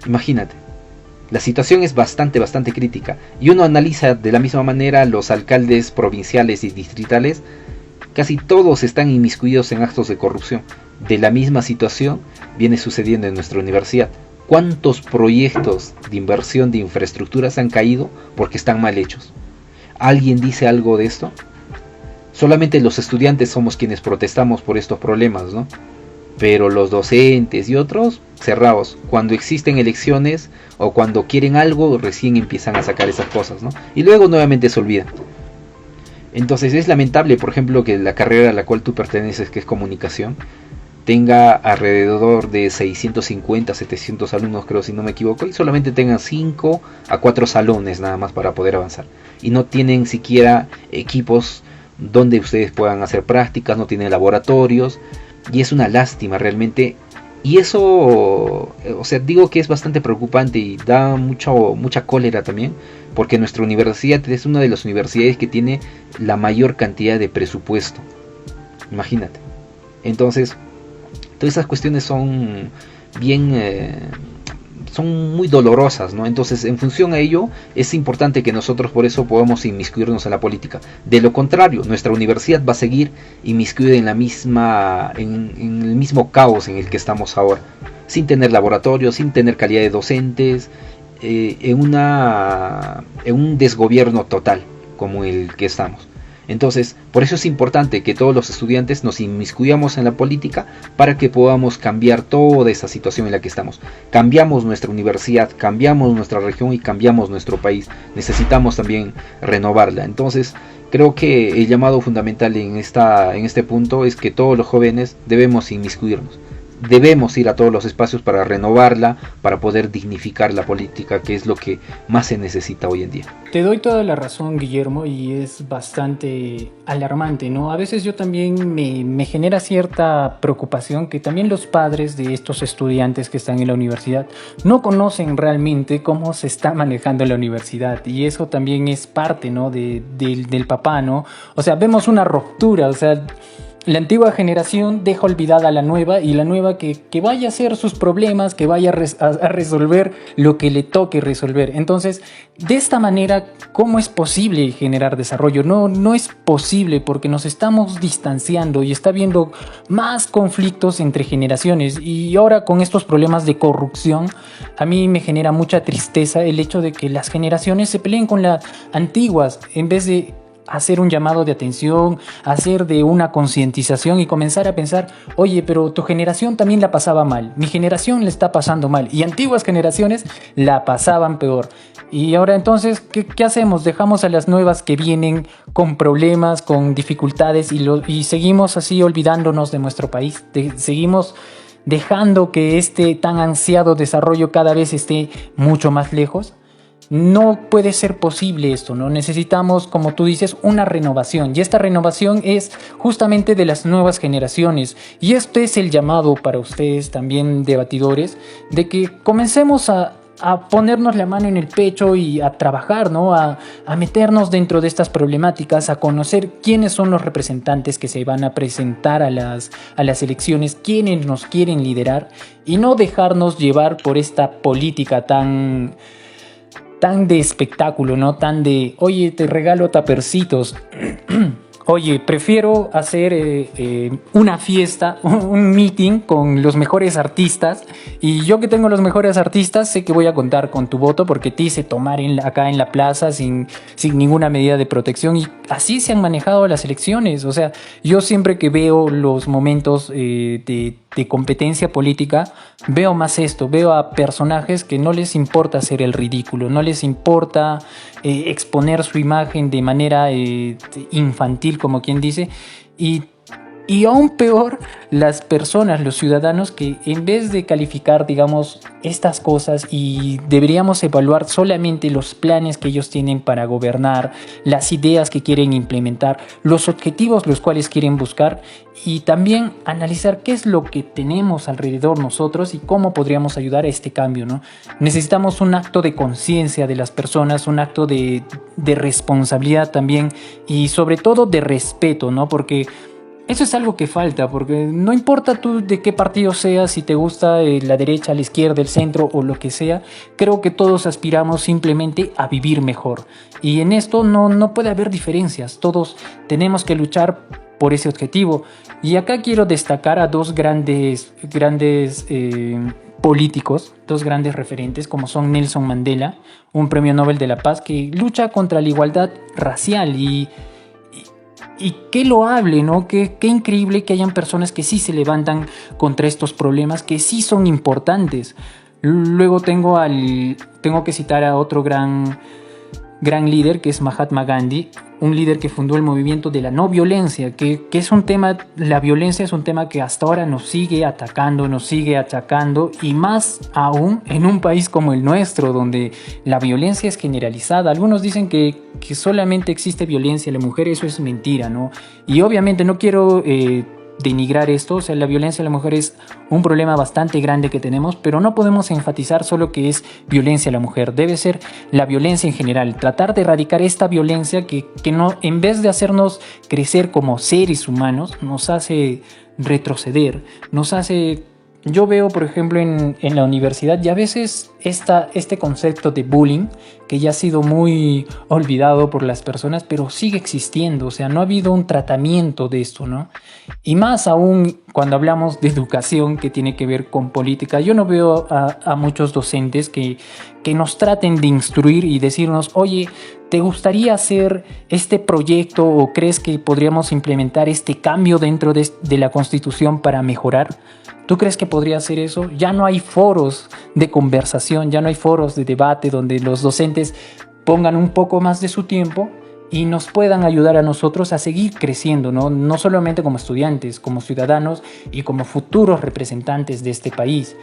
Imagínate. La situación es bastante crítica. Y uno analiza de la misma manera los alcaldes provinciales y distritales. Casi todos están inmiscuidos en actos de corrupción. De la misma situación viene sucediendo en nuestra universidad. ¿Cuántos proyectos de inversión de infraestructuras han caído porque están mal hechos? ¿Alguien dice algo de esto? Solamente los estudiantes somos quienes protestamos por estos problemas, ¿no? Pero los docentes y otros cerrados. Cuando existen elecciones o cuando quieren algo, recién empiezan a sacar esas cosas, ¿no? Y luego nuevamente se olvidan. Entonces es lamentable, por ejemplo, que la carrera a la cual tú perteneces, que es comunicación, tenga alrededor de 650, 700 alumnos, creo, si no me equivoco, y solamente tengan 5 a 4 salones nada más para poder avanzar. Y no tienen siquiera equipos donde ustedes puedan hacer prácticas, no tienen laboratorios, y es una lástima realmente. Y eso, o sea, digo que es bastante preocupante y da mucha cólera también, porque nuestra universidad es una de las universidades que tiene la mayor cantidad de presupuesto. Imagínate. Entonces, todas esas cuestiones son son muy dolorosas, ¿no? Entonces, en función a ello, es importante que nosotros por eso podamos inmiscuirnos en la política. De lo contrario, nuestra universidad va a seguir inmiscuida en el mismo caos en el que estamos ahora, sin tener laboratorios, sin tener calidad de docentes, en un desgobierno total como el que estamos. Entonces, por eso es importante que todos los estudiantes nos inmiscuyamos en la política para que podamos cambiar toda esa situación en la que estamos. Cambiamos nuestra universidad, cambiamos nuestra región y cambiamos nuestro país. Necesitamos también renovarla. Entonces, creo que el llamado fundamental en este punto es que todos los jóvenes debemos inmiscuirnos. Debemos ir a todos los espacios para renovarla, para poder dignificar la política, que es lo que más se necesita hoy en día. Te doy toda la razón, Guillermo, y es bastante alarmante, ¿no? A veces yo también me genera cierta preocupación que también los padres de estos estudiantes que están en la universidad no conocen realmente cómo se está manejando la universidad, y eso también es parte, ¿no? del papá, ¿no? O sea, vemos una ruptura, o sea, la antigua generación deja olvidada a la nueva, y la nueva que vaya a hacer sus problemas, que vaya a resolver lo que le toque resolver. Entonces, de esta manera, ¿cómo es posible generar desarrollo? No es posible, porque nos estamos distanciando y está habiendo más conflictos entre generaciones. Y ahora con estos problemas de corrupción, a mí me genera mucha tristeza el hecho de que las generaciones se peleen con las antiguas en vez de hacer un llamado de atención, hacer de una concientización y comenzar a pensar, oye, pero tu generación también la pasaba mal, mi generación le está pasando mal, y antiguas generaciones la pasaban peor. Y ahora entonces, ¿qué hacemos? Dejamos a las nuevas que vienen con problemas, con dificultades, y seguimos así olvidándonos de nuestro país, seguimos dejando que este tan ansiado desarrollo cada vez esté mucho más lejos. No puede ser posible esto, ¿no? Necesitamos, como tú dices, una renovación, y esta renovación es justamente de las nuevas generaciones, y este es el llamado para ustedes también, debatidores, de que comencemos a ponernos la mano en el pecho y a trabajar, ¿no? A meternos dentro de estas problemáticas, a conocer quiénes son los representantes que se van a presentar a las elecciones, quiénes nos quieren liderar, y no dejarnos llevar por esta política tan de espectáculo, ¿no? Tan de, oye, te regalo tapercitos. Oye, prefiero hacer una fiesta, un meeting con los mejores artistas. Y yo que tengo los mejores artistas, sé que voy a contar con tu voto porque te hice tomar acá en la plaza sin ninguna medida de protección. Y así se han manejado las elecciones. O sea, yo siempre que veo los momentos de competencia política, veo más esto. Veo a personajes que no les importa hacer el ridículo, no les importa exponer su imagen de manera infantil, como quien dice, y, y aún peor, las personas, los ciudadanos que en vez de calificar, digamos, estas cosas y deberíamos evaluar solamente los planes que ellos tienen para gobernar, las ideas que quieren implementar, los objetivos los cuales quieren buscar y también analizar qué es lo que tenemos alrededor nosotros y cómo podríamos ayudar a este cambio, ¿no? Necesitamos un acto de conciencia de las personas, un acto de responsabilidad también y sobre todo de respeto, ¿no? Porque eso es algo que falta, porque no importa tú de qué partido seas, si te gusta la derecha, la izquierda, el centro o lo que sea, creo que todos aspiramos simplemente a vivir mejor. Y en esto no puede haber diferencias, todos tenemos que luchar por ese objetivo. Y acá quiero destacar a dos grandes políticos, dos grandes referentes como son Nelson Mandela, un premio Nobel de la Paz que lucha contra la igualdad racial y qué loable, ¿no? Qué increíble que hayan personas que sí se levantan contra estos problemas, que sí son importantes. Luego tengo que citar a otro gran líder que es Mahatma Gandhi, un líder que fundó el movimiento de la no violencia, que es un tema, la violencia es un tema que hasta ahora nos sigue atacando, nos sigue achacando y más aún en un país como el nuestro donde la violencia es generalizada. Algunos dicen que solamente existe violencia en la mujer, eso es mentira, ¿no? Y obviamente no quiero denigrar esto, o sea, la violencia a la mujer es un problema bastante grande que tenemos, pero no podemos enfatizar solo que es violencia a la mujer, debe ser la violencia en general, tratar de erradicar esta violencia que no, en vez de hacernos crecer como seres humanos, nos hace retroceder, nos hace... Yo veo, por ejemplo, en la universidad y a veces este concepto de bullying, que ya ha sido muy olvidado por las personas, pero sigue existiendo, o sea, no ha habido un tratamiento de esto, ¿no? Y más aún cuando hablamos de educación que tiene que ver con política, yo no veo a muchos docentes que nos traten de instruir y decirnos, oye, ¿te gustaría hacer este proyecto o crees que podríamos implementar este cambio dentro de la Constitución para mejorar? ¿Tú crees que podría hacer eso? Ya no hay foros de conversación, ya no hay foros de debate donde los docentes pongan un poco más de su tiempo y nos puedan ayudar a nosotros a seguir creciendo, ¿no? No solamente como estudiantes, como ciudadanos y como futuros representantes de este país.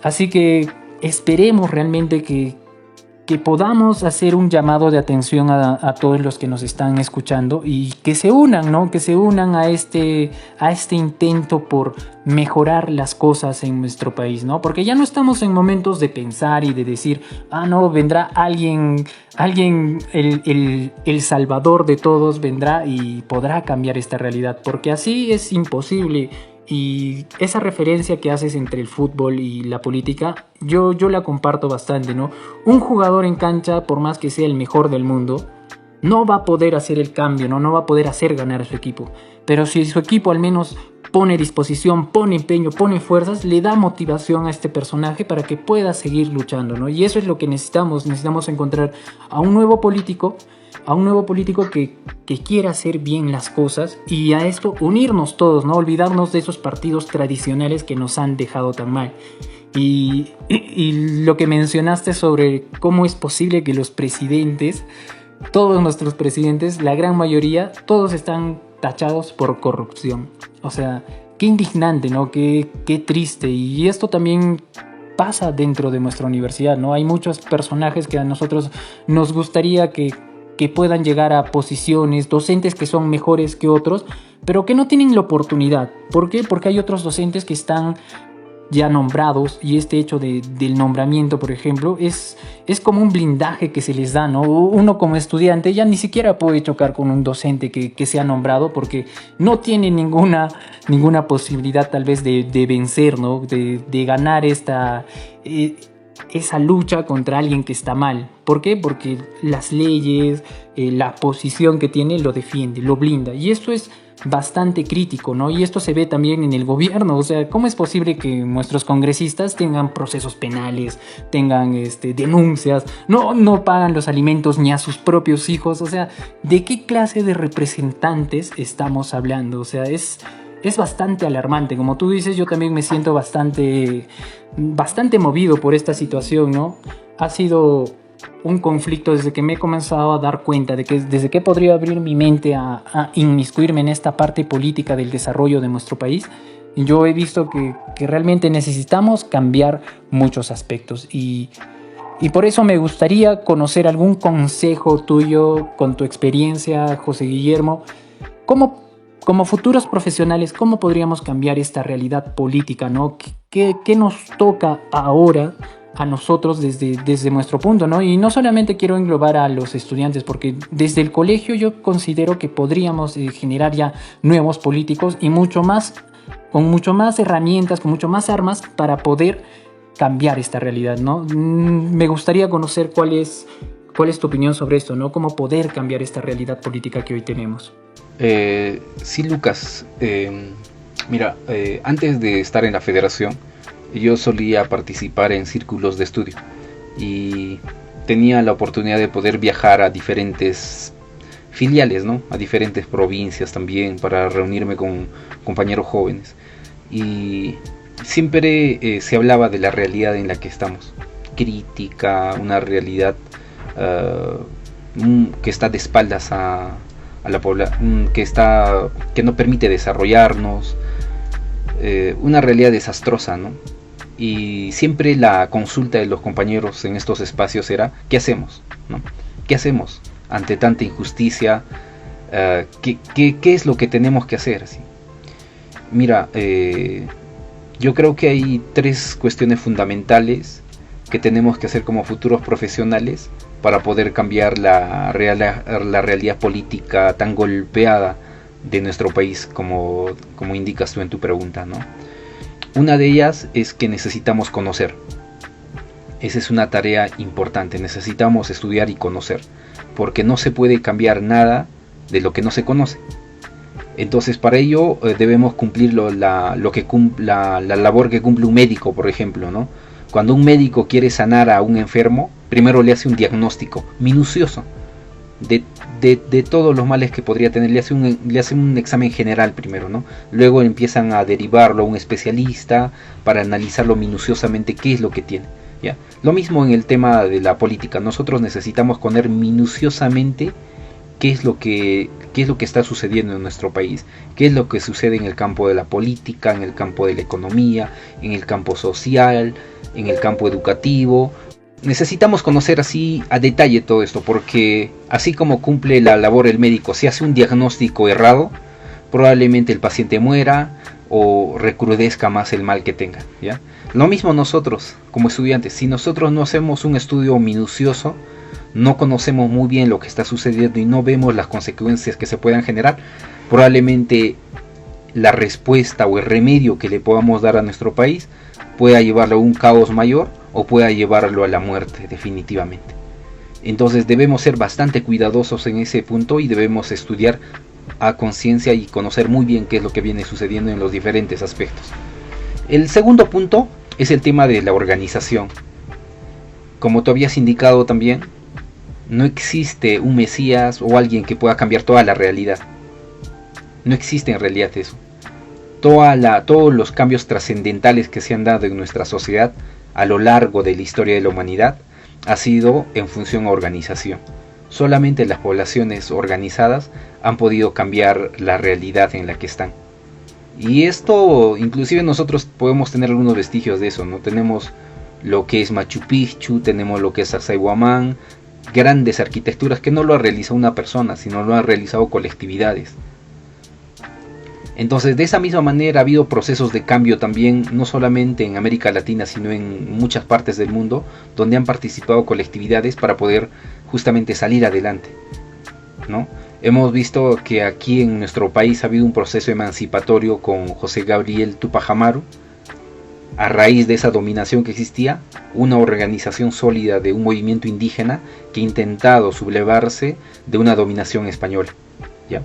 Así que esperemos realmente que podamos hacer un llamado de atención a todos los que nos están escuchando y que se unan, ¿no? Que se unan a este intento por mejorar las cosas en nuestro país, ¿no? Porque ya no estamos en momentos de pensar y de decir, no, vendrá alguien, el salvador de todos vendrá y podrá cambiar esta realidad, porque así es imposible. Y esa referencia que haces entre el fútbol y la política, yo la comparto bastante, ¿no? Un jugador en cancha, por más que sea el mejor del mundo, no va a poder hacer el cambio, ¿no? No va a poder hacer ganar a su equipo. Pero si su equipo al menos pone disposición, pone empeño, pone fuerzas, le da motivación a este personaje para que pueda seguir luchando, ¿no? Y eso es lo que necesitamos. Necesitamos encontrar a un nuevo político que quiera hacer bien las cosas y a esto unirnos todos, no olvidarnos de esos partidos tradicionales que nos han dejado tan mal. Y lo que mencionaste sobre cómo es posible que los presidentes, todos nuestros presidentes, la gran mayoría, todos están tachados por corrupción. O sea, qué indignante, ¿no? Qué triste. Y esto también pasa dentro de nuestra universidad, ¿no? Hay muchos personajes que a nosotros nos gustaría que puedan llegar a posiciones, docentes que son mejores que otros, pero que no tienen la oportunidad. ¿Por qué? Porque hay otros docentes que están ya nombrados y este hecho del nombramiento, por ejemplo, es como un blindaje que se les da, ¿no? Uno como estudiante ya ni siquiera puede chocar con un docente que se ha nombrado porque no tiene ninguna posibilidad tal vez de vencer, ¿no? De ganar esa lucha contra alguien que está mal. ¿Por qué? Porque las leyes, la posición que tiene lo defiende, lo blinda. Y esto es bastante crítico, ¿no? Y esto se ve también en el gobierno. O sea, ¿cómo es posible que nuestros congresistas tengan procesos penales, tengan denuncias, no pagan los alimentos ni a sus propios hijos? O sea, ¿de qué clase de representantes estamos hablando? O sea, es bastante alarmante. Como tú dices, yo también me siento bastante movido por esta situación, ¿no? Ha sido un conflicto desde que me he comenzado a dar cuenta de que desde que podría abrir mi mente a inmiscuirme en esta parte política del desarrollo de nuestro país. Yo he visto que realmente necesitamos cambiar muchos aspectos y por eso me gustaría conocer algún consejo tuyo con tu experiencia, José Guillermo. Como futuros profesionales, ¿cómo podríamos cambiar esta realidad política, ¿no? ¿Qué nos toca ahora a nosotros desde nuestro punto, ¿no? Y no solamente quiero englobar a los estudiantes, porque desde el colegio yo considero que podríamos generar ya nuevos políticos y con mucho más herramientas, con mucho más armas para poder cambiar esta realidad, ¿no? Me gustaría conocer cuál es tu opinión sobre esto, ¿no? Cómo poder cambiar esta realidad política que hoy tenemos. Sí, Lucas. Mira, antes de estar en la federación, yo solía participar en círculos de estudio y tenía la oportunidad de poder viajar a diferentes filiales, ¿no? A diferentes provincias también para reunirme con compañeros jóvenes. Y siempre se hablaba de la realidad en la que estamos. Crítica, una realidad que está de espaldas a la población, que no permite desarrollarnos, una realidad desastrosa, ¿no? Y siempre la consulta de los compañeros en estos espacios era ¿qué hacemos? ¿No? ¿Qué hacemos ante tanta injusticia? ¿Qué es lo que tenemos que hacer? ¿Sí? Mira, yo creo que hay 3 cuestiones fundamentales que tenemos que hacer como futuros profesionales para poder cambiar la realidad política tan golpeada de nuestro país, como indicas tú en tu pregunta, ¿no? Una de ellas es que necesitamos conocer. Esa es una tarea importante, necesitamos estudiar y conocer, porque no se puede cambiar nada de lo que no se conoce. Entonces para ello debemos cumplir la labor que cumple un médico, por ejemplo, ¿no? Cuando un médico quiere sanar a un enfermo, primero le hace un diagnóstico minucioso de todos los males que podría tener. Le hace un examen general primero, ¿no? Luego empiezan a derivarlo a un especialista para analizarlo minuciosamente qué es lo que tiene, ¿ya? Lo mismo en el tema de la política. Nosotros necesitamos conocer minuciosamente qué es lo que está sucediendo en nuestro país, qué es lo que sucede en el campo de la política, en el campo de la economía, en el campo social, en el campo educativo. Necesitamos conocer así a detalle todo esto, porque así como cumple la labor el médico, si hace un diagnóstico errado, probablemente el paciente muera o recrudezca más el mal que tenga, ¿ya? Lo mismo nosotros como estudiantes, si nosotros no hacemos un estudio minucioso, no conocemos muy bien lo que está sucediendo y no vemos las consecuencias que se puedan generar, probablemente la respuesta o el remedio que le podamos dar a nuestro país pueda llevarlo a un caos mayor o pueda llevarlo a la muerte definitivamente. Entonces debemos ser bastante cuidadosos en ese punto y debemos estudiar a conciencia y conocer muy bien qué es lo que viene sucediendo en los diferentes aspectos. El segundo punto es el tema de la organización. Como tú habías indicado también, no existe un Mesías o alguien que pueda cambiar toda la realidad. No existe en realidad eso. Todos los cambios trascendentales que se han dado en nuestra sociedad a lo largo de la historia de la humanidad ha sido en función a organización. Solamente las poblaciones organizadas han podido cambiar la realidad en la que están. Y esto, inclusive nosotros podemos tener algunos vestigios de eso, ¿no? Tenemos lo que es Machu Picchu, tenemos lo que es Sacsayhuamán, grandes arquitecturas que no lo ha realizado una persona, sino lo han realizado colectividades. Entonces, de esa misma manera ha habido procesos de cambio también, no solamente en América Latina, sino en muchas partes del mundo, donde han participado colectividades para poder justamente salir adelante, ¿no? Hemos visto que aquí en nuestro país ha habido un proceso emancipatorio con José Gabriel Tupac Amaru, a raíz de esa dominación que existía, una organización sólida de un movimiento indígena que ha intentado sublevarse de una dominación española, ¿ya?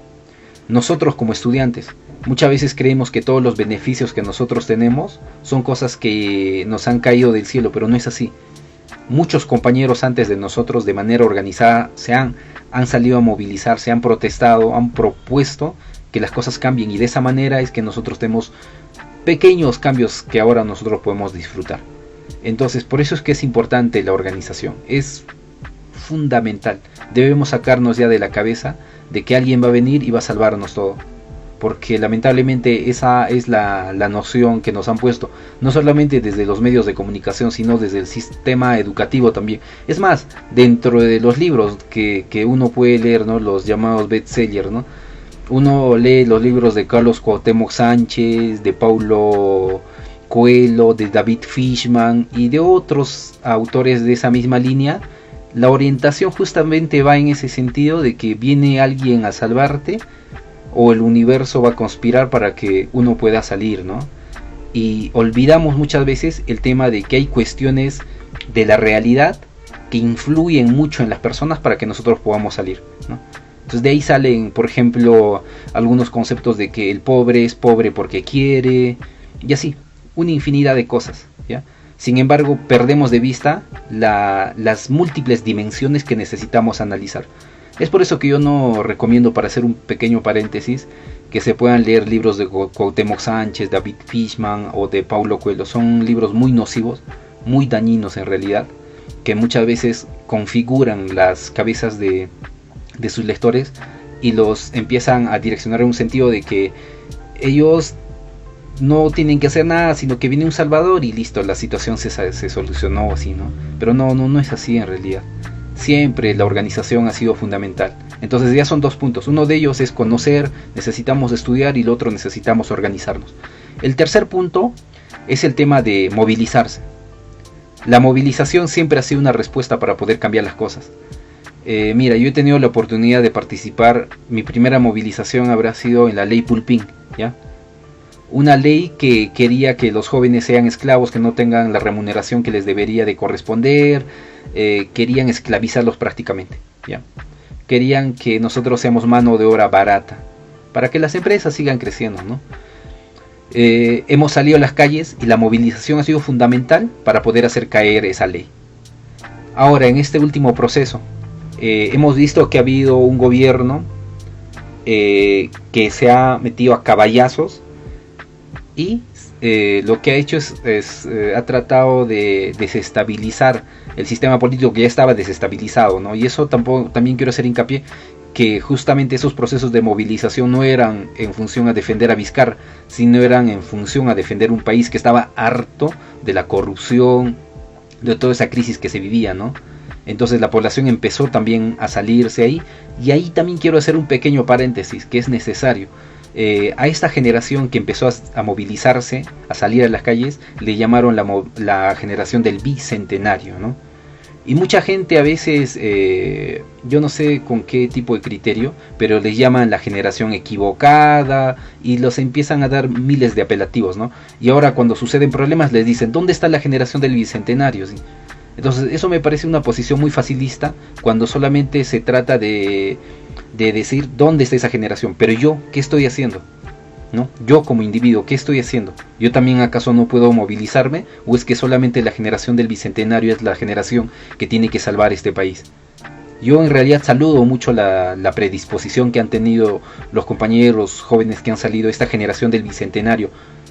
Nosotros como estudiantes muchas veces creemos que todos los beneficios que nosotros tenemos son cosas que nos han caído del cielo, pero no es así. Muchos compañeros antes de nosotros de manera organizada han salido a movilizarse, han protestado, han propuesto que las cosas cambien, y de esa manera es que nosotros tenemos pequeños cambios que ahora nosotros podemos disfrutar. Entonces, por eso es que es importante la organización, es fundamental. Debemos sacarnos ya de la cabeza de que alguien va a venir y va a salvarnos todo, porque lamentablemente esa es la noción que nos han puesto, no solamente desde los medios de comunicación, sino desde el sistema educativo también. Es más, dentro de los libros que uno puede leer, ¿no?, los llamados bestsellers, ¿no?, uno lee los libros de Carlos Cuauhtémoc Sánchez, de Paulo Coelho, de David Fishman y de otros autores de esa misma línea. La orientación justamente va en ese sentido de que viene alguien a salvarte, o el universo va a conspirar para que uno pueda salir, ¿no? Y olvidamos muchas veces el tema de que hay cuestiones de la realidad que influyen mucho en las personas para que nosotros podamos salir, ¿no? Entonces de ahí salen, por ejemplo, algunos conceptos de que el pobre es pobre porque quiere, y así, una infinidad de cosas, ¿ya? Sin embargo, perdemos de vista las múltiples dimensiones que necesitamos analizar. Es por eso que yo no recomiendo, para hacer un pequeño paréntesis, que se puedan leer libros de Cuauhtémoc Sánchez, David Fishman o de Paulo Coelho. Son libros muy nocivos, muy dañinos en realidad, que muchas veces configuran las cabezas de sus lectores y los empiezan a direccionar en un sentido de que ellos no tienen que hacer nada, sino que viene un salvador y listo, la situación se solucionó así, ¿no? Pero no es así en realidad. Siempre la organización ha sido fundamental. Entonces ya son dos puntos. Uno de ellos es conocer, necesitamos estudiar, y el otro necesitamos organizarnos. El tercer punto es el tema de movilizarse. La movilización siempre ha sido una respuesta para poder cambiar las cosas. Mira, yo he tenido la oportunidad de participar. Mi primera movilización habrá sido en la ley Pulpín, ¿ya? Una ley que quería que los jóvenes sean esclavos, que no tengan la remuneración que les debería de corresponder. Querían esclavizarlos prácticamente, ¿ya? Querían que nosotros seamos mano de obra barata para que las empresas sigan creciendo, ¿no? Hemos salido a las calles y la movilización ha sido fundamental para poder hacer caer esa ley. Ahora, en este último proceso, hemos visto que ha habido un gobierno que se ha metido a caballazos y lo que ha hecho ha tratado de desestabilizar el sistema político que ya estaba desestabilizado, ¿no? Y eso también quiero hacer hincapié, que justamente esos procesos de movilización no eran en función a defender a Vizcarra, sino eran en función a defender un país que estaba harto de la corrupción, de toda esa crisis que se vivía, ¿no? Entonces la población empezó también a salirse ahí, y ahí también quiero hacer un pequeño paréntesis que es necesario. A esta generación que empezó a movilizarse, a salir a las calles, le llamaron la generación del bicentenario, ¿no? Y mucha gente a veces, yo no sé con qué tipo de criterio, pero les llaman la generación equivocada y los empiezan a dar miles de apelativos, ¿no? Y ahora cuando suceden problemas les dicen, ¿dónde está la generación del bicentenario? ¿Sí? Entonces eso me parece una posición muy facilista, cuando solamente se trata de decir dónde está esa generación. Pero yo, ¿qué estoy haciendo? ¿No? Yo como individuo, ¿qué estoy haciendo? ¿Yo también acaso no puedo movilizarme? ¿O es que solamente la generación del bicentenario es la generación que tiene que salvar este país? Yo en realidad saludo mucho la predisposición que han tenido los compañeros jóvenes que han salido, esta generación del bicentenario.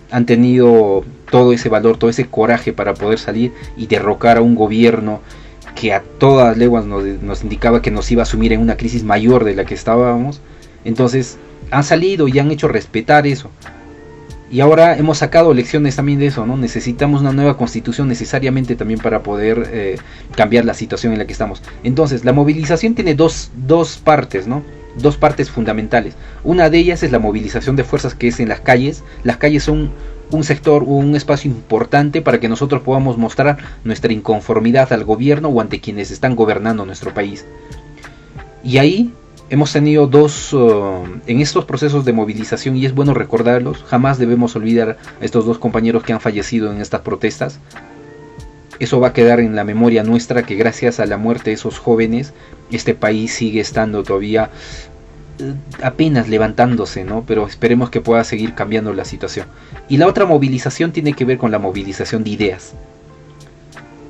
Han tenido todo ese valor, todo ese coraje para poder salir y derrocar a un gobierno que a todas leguas nos indicaba que nos iba a sumir en una crisis mayor de la que estábamos. Entonces han salido y han hecho respetar eso. Y ahora hemos sacado lecciones también de eso, ¿no? Necesitamos una nueva constitución necesariamente también para poder cambiar la situación en la que estamos. Entonces la movilización tiene dos partes, ¿no? Dos partes fundamentales. Una de ellas es la movilización de fuerzas, que es en las calles. Las calles son un sector o un espacio importante para que nosotros podamos mostrar nuestra inconformidad al gobierno o ante quienes están gobernando nuestro país. Y ahí hemos tenido en estos procesos de movilización, y es bueno recordarlos, jamás debemos olvidar a estos 2 compañeros que han fallecido en estas protestas. Eso va a quedar en la memoria nuestra, que gracias a la muerte de esos jóvenes, este país sigue estando todavía apenas levantándose, ¿no? Pero esperemos que pueda seguir cambiando la situación. Y la otra movilización tiene que ver con la movilización de ideas.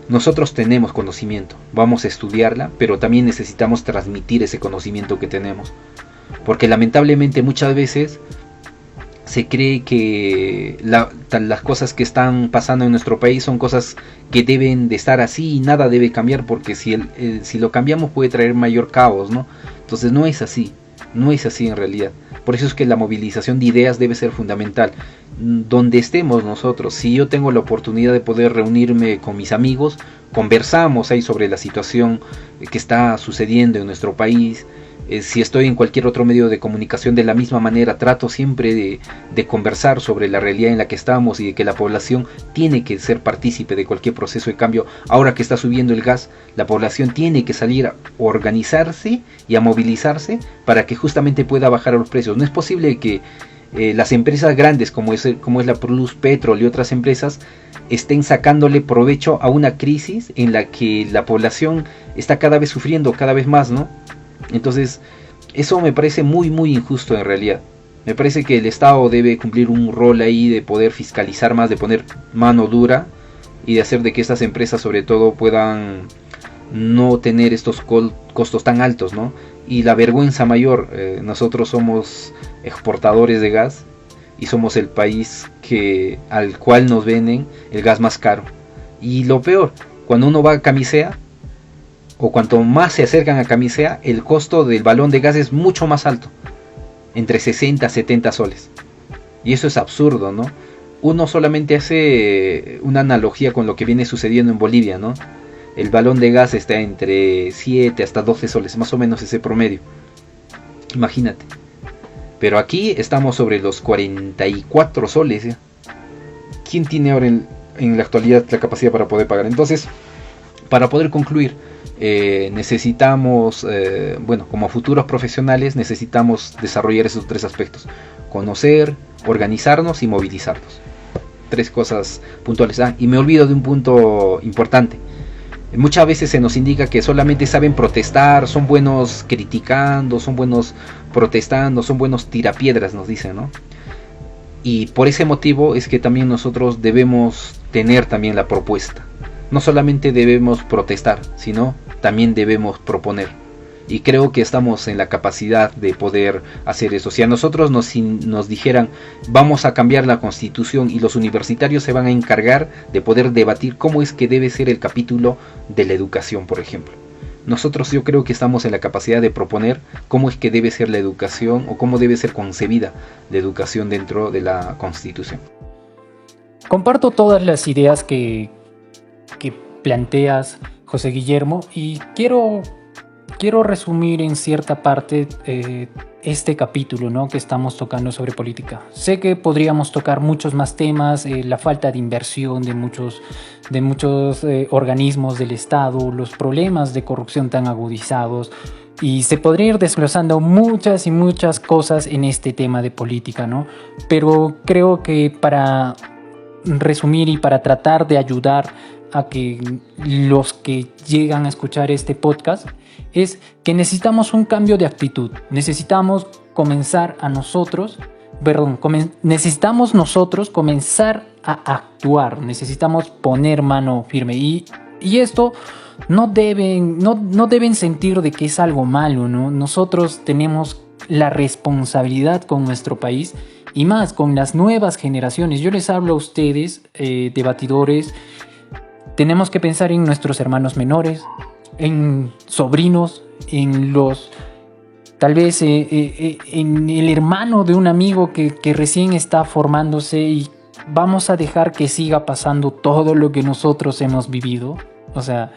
Nosotros tenemos conocimiento, vamos a estudiarla, pero también necesitamos transmitir ese conocimiento que tenemos. Porque lamentablemente muchas veces se cree que las cosas que están pasando en nuestro país son cosas que deben de estar así y nada debe cambiar, porque si lo cambiamos puede traer mayor caos, ¿no? Entonces no es así en realidad. Por eso es que la movilización de ideas debe ser fundamental. Donde estemos nosotros, si yo tengo la oportunidad de poder reunirme con mis amigos, conversamos ahí sobre la situación que está sucediendo en nuestro país. Si estoy en cualquier otro medio de comunicación, de la misma manera trato siempre de conversar sobre la realidad en la que estamos y de que la población tiene que ser partícipe de cualquier proceso de cambio. Ahora que está subiendo el gas, la población tiene que salir a organizarse y a movilizarse para que justamente pueda bajar los precios. No es posible que las empresas grandes como es la Plus Petrol y otras empresas estén sacándole provecho a una crisis en la que la población está cada vez sufriendo cada vez más, ¿no? Entonces eso me parece muy muy injusto en realidad. Me parece que el Estado debe cumplir un rol ahí de poder fiscalizar más, de poner mano dura y de hacer de que estas empresas sobre todo puedan no tener estos costos tan altos, ¿no? Y la vergüenza mayor, nosotros somos exportadores de gas y somos el país al cual nos venden el gas más caro. Y lo peor, cuando uno va a Camisea, o cuanto más se acercan a Camisea, el costo del balón de gas es mucho más alto, entre 60 a 70 soles. Y eso es absurdo, ¿no? Uno solamente hace una analogía con lo que viene sucediendo en Bolivia, ¿no? El balón de gas está entre 7 hasta 12 soles, más o menos ese promedio. Imagínate. Pero aquí estamos sobre los 44 soles, ¿eh? ¿Quién tiene ahora en la actualidad la capacidad para poder pagar? Entonces, para poder concluir, necesitamos, como futuros profesionales, necesitamos desarrollar esos 3 aspectos: conocer, organizarnos y movilizarnos. 3 cosas puntuales. Y me olvido de un punto importante. Muchas veces se nos indica que solamente saben protestar, son buenos criticando, son buenos protestando, son buenos tirapiedras, nos dicen, ¿no? Y por ese motivo es que también nosotros debemos tener también la propuesta. No solamente debemos protestar, sino también debemos proponer. Y creo que estamos en la capacidad de poder hacer eso. Si a nosotros nos dijeran vamos a cambiar la Constitución, y los universitarios se van a encargar de poder debatir cómo es que debe ser el capítulo de la educación, por ejemplo. Nosotros, yo creo que estamos en la capacidad de proponer cómo es que debe ser la educación, o cómo debe ser concebida la educación dentro de la Constitución. Comparto todas las ideas que planteas, José Guillermo, y quiero resumir en cierta parte este capítulo, ¿no?, que estamos tocando sobre política. Sé que podríamos tocar muchos más temas, la falta de inversión de muchos organismos del Estado, los problemas de corrupción tan agudizados, y se podría ir desglosando muchas y muchas cosas en este tema de política, ¿no? Pero creo que para resumir y para tratar de ayudar a que los que llegan a escuchar este podcast, es que necesitamos un cambio de actitud. Necesitamos necesitamos nosotros comenzar a actuar. Necesitamos poner mano firme. Y esto no deben sentir de que es algo malo, ¿no? Nosotros tenemos la responsabilidad con nuestro país, y más con las nuevas generaciones. Yo les hablo a ustedes, debatidores. Tenemos que pensar en nuestros hermanos menores, en sobrinos, tal vez en el hermano de un amigo que recién está formándose, y vamos a dejar que siga pasando todo lo que nosotros hemos vivido. O sea,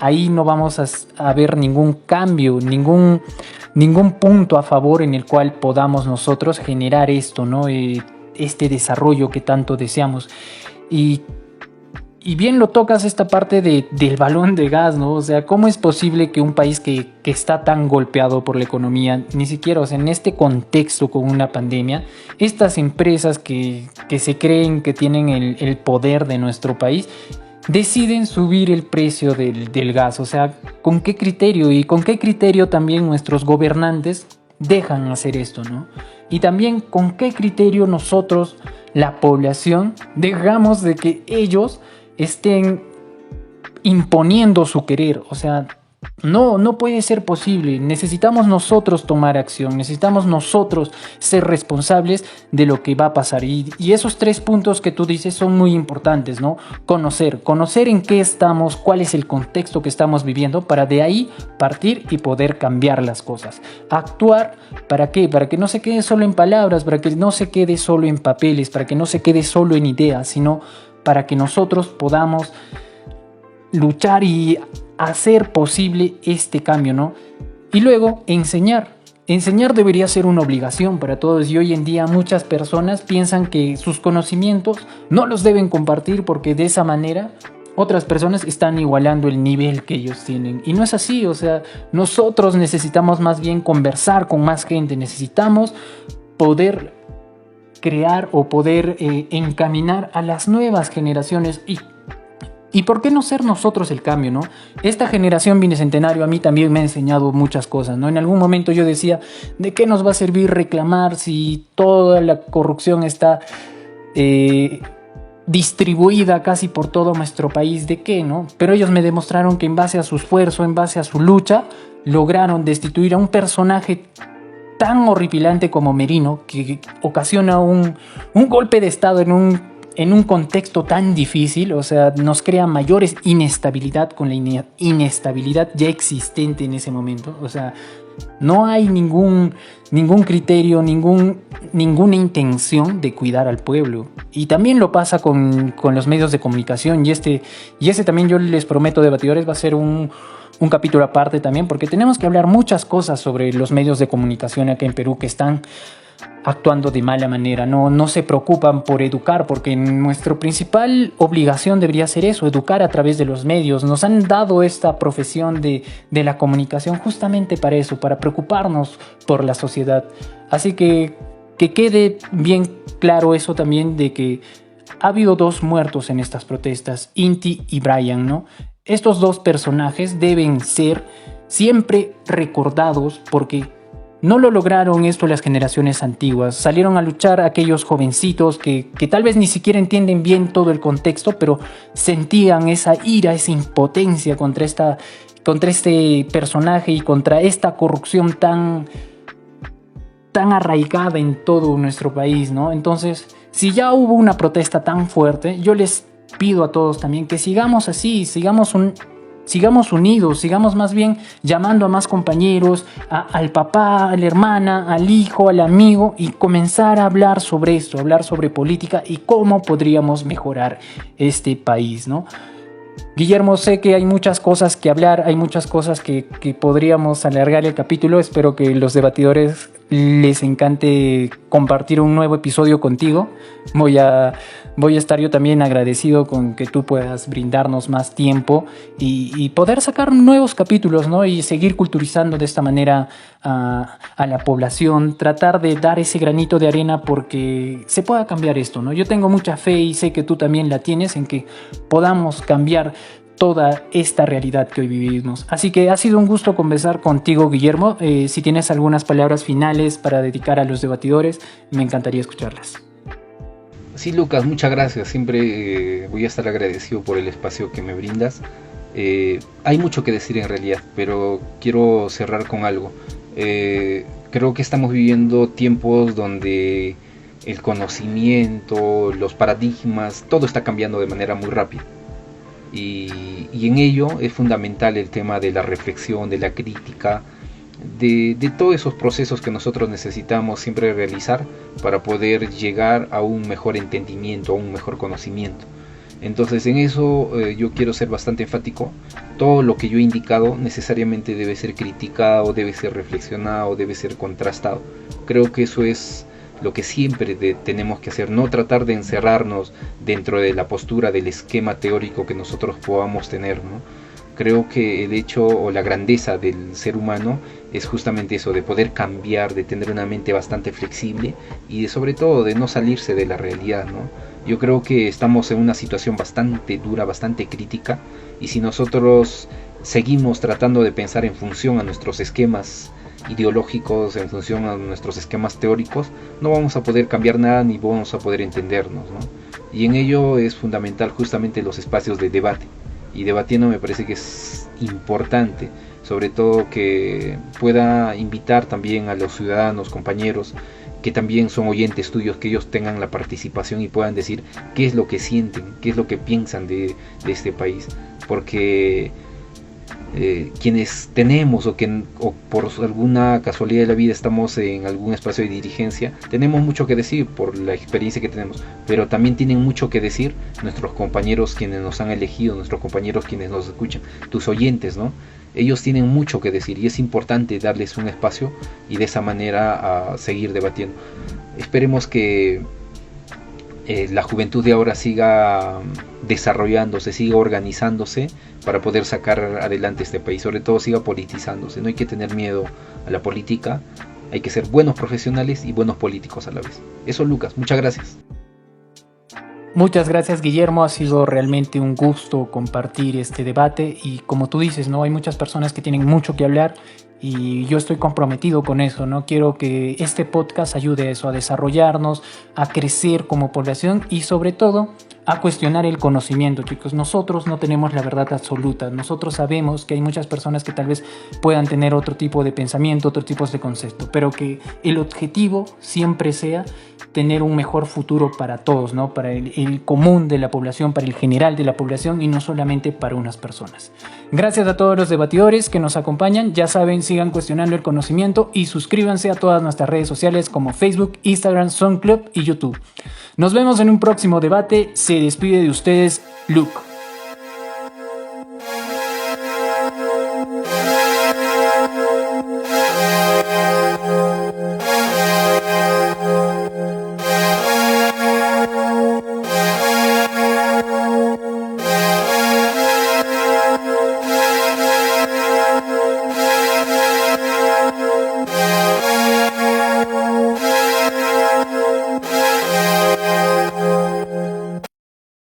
ahí no vamos a ver ningún cambio, ningún punto a favor en el cual podamos nosotros generar esto, ¿no? Este desarrollo que tanto deseamos. Y y bien lo tocas esta parte del balón de gas, ¿no? O sea, ¿cómo es posible que un país que está tan golpeado por la economía, ni siquiera, o sea, en este contexto con una pandemia, estas empresas que se creen que tienen el poder de nuestro país, deciden subir el precio del gas? O sea, ¿con qué criterio? Y con qué criterio también nuestros gobernantes dejan hacer esto, ¿no? Y también con qué criterio nosotros, la población, dejamos de que ellos estén imponiendo su querer. O sea, no puede ser posible. Necesitamos nosotros tomar acción, necesitamos nosotros ser responsables de lo que va a pasar. Y esos 3 puntos que tú dices son muy importantes, ¿no? Conocer en qué estamos, cuál es el contexto que estamos viviendo, para de ahí partir y poder cambiar las cosas. Actuar, ¿para qué? Para que no se quede solo en palabras, para que no se quede solo en papeles, para que no se quede solo en ideas, sino para que nosotros podamos luchar y hacer posible este cambio, ¿no? Y luego enseñar. Enseñar debería ser una obligación para todos, y hoy en día muchas personas piensan que sus conocimientos no los deben compartir porque de esa manera otras personas están igualando el nivel que ellos tienen. Y no es así. O sea, nosotros necesitamos más bien conversar con más gente, necesitamos poder crear o poder encaminar a las nuevas generaciones. ¿Y por qué no ser nosotros el cambio, no? Esta generación bicentenario a mí también me ha enseñado muchas cosas, ¿no? En algún momento yo decía, ¿de qué nos va a servir reclamar si toda la corrupción está distribuida casi por todo nuestro país? ¿De qué, no? Pero ellos me demostraron que en base a su esfuerzo, en base a su lucha, lograron destituir a un personaje tan horripilante como Merino, que ocasiona un golpe de estado en un contexto tan difícil. O sea, nos crea mayores inestabilidad con la inestabilidad ya existente en ese momento. O sea, no hay ningún criterio, ninguna intención de cuidar al pueblo. Y también lo pasa con los medios de comunicación. Y ese también, yo les prometo, debatidores, va a ser un capítulo aparte también, porque tenemos que hablar muchas cosas sobre los medios de comunicación acá en Perú que están actuando de mala manera, no se preocupan por educar, porque nuestra principal obligación debería ser eso, educar a través de los medios. Nos han dado esta profesión de la comunicación justamente para eso, para preocuparnos por la sociedad. Así que quede bien claro eso también, de que ha habido 2 muertos en estas protestas, Inti y Brian, ¿no? Estos 2 personajes deben ser siempre recordados, porque no lo lograron esto las generaciones antiguas. Salieron a luchar aquellos jovencitos que tal vez ni siquiera entienden bien todo el contexto, pero sentían esa ira, esa impotencia contra este personaje y contra esta corrupción tan arraigada en todo nuestro país, ¿no? Entonces, si ya hubo una protesta tan fuerte, yo les pido a todos también que sigamos así, sigamos unidos, sigamos más bien llamando a más compañeros, al papá, a la hermana, al hijo, al amigo, y comenzar a hablar sobre esto, hablar sobre política y cómo podríamos mejorar este país, ¿no? Guillermo, sé que hay muchas cosas que hablar, hay muchas cosas que podríamos alargar el capítulo. Espero que los debatidores les encante compartir un nuevo episodio contigo. Voy a estar yo también agradecido con que tú puedas brindarnos más tiempo y poder sacar nuevos capítulos, ¿no? Y seguir culturizando de esta manera a la población, tratar de dar ese granito de arena porque se pueda cambiar esto, ¿no? Yo tengo mucha fe y sé que tú también la tienes en que podamos cambiar toda esta realidad que hoy vivimos. Así que ha sido un gusto conversar contigo, Guillermo. Si tienes algunas palabras finales para dedicar a los debatidores, me encantaría escucharlas. Sí, Lucas, muchas gracias. Siempre voy a estar agradecido por el espacio que me brindas. Hay mucho que decir en realidad, pero quiero cerrar con algo. Creo que estamos viviendo tiempos donde el conocimiento, los paradigmas, todo está cambiando de manera muy rápida. Y en ello es fundamental el tema de la reflexión, de la crítica, de todos esos procesos que nosotros necesitamos siempre realizar para poder llegar a un mejor entendimiento, a un mejor conocimiento. Entonces en eso yo quiero ser bastante enfático. Todo lo que yo he indicado necesariamente debe ser criticado, debe ser reflexionado, debe ser contrastado. Creo que eso es lo que siempre tenemos que hacer, no tratar de encerrarnos dentro de la postura del esquema teórico que nosotros podamos tener, ¿no? Creo que el hecho o la grandeza del ser humano es justamente eso, de poder cambiar, de tener una mente bastante flexible y sobre todo de no salirse de la realidad, ¿no? Yo creo que estamos en una situación bastante dura, bastante crítica, y si nosotros seguimos tratando de pensar en función a nuestros esquemas ideológicos, en función a nuestros esquemas teóricos, no vamos a poder cambiar nada ni vamos a poder entendernos, ¿no? Y en ello es fundamental justamente los espacios de debate, y debatiendo me parece que es importante, sobre todo que pueda invitar también a los ciudadanos, compañeros, que también son oyentes tuyos, que ellos tengan la participación y puedan decir qué es lo que sienten, qué es lo que piensan de este país, porque quienes tenemos o por alguna casualidad de la vida estamos en algún espacio de dirigencia, tenemos mucho que decir por la experiencia que tenemos, pero también tienen mucho que decir nuestros compañeros quienes nos han elegido, nuestros compañeros quienes nos escuchan, tus oyentes, ¿no? Ellos tienen mucho que decir y es importante darles un espacio y de esa manera a seguir debatiendo. Esperemos que la juventud de ahora siga desarrollándose, siga organizándose para poder sacar adelante este país, sobre todo siga politizándose. No hay que tener miedo a la política, hay que ser buenos profesionales y buenos políticos a la vez. Eso, Lucas, muchas gracias. Muchas gracias, Guillermo, ha sido realmente un gusto compartir este debate y como tú dices, ¿no? Hay muchas personas que tienen mucho que hablar y yo estoy comprometido con eso, ¿no? Quiero que este podcast ayude a eso, a desarrollarnos, a crecer como población y sobre todo a cuestionar el conocimiento, chicos. Nosotros no tenemos la verdad absoluta. Nosotros sabemos que hay muchas personas que tal vez puedan tener otro tipo de pensamiento, otro tipo de concepto, pero que el objetivo siempre sea tener un mejor futuro para todos, ¿no? Para el común de la población, para el general de la población y no solamente para unas personas. Gracias a todos los debatidores que nos acompañan. Ya saben, sigan cuestionando el conocimiento y suscríbanse a todas nuestras redes sociales como Facebook, Instagram, SoundCloud y YouTube. Nos vemos en un próximo debate. Se despide de ustedes, Luke.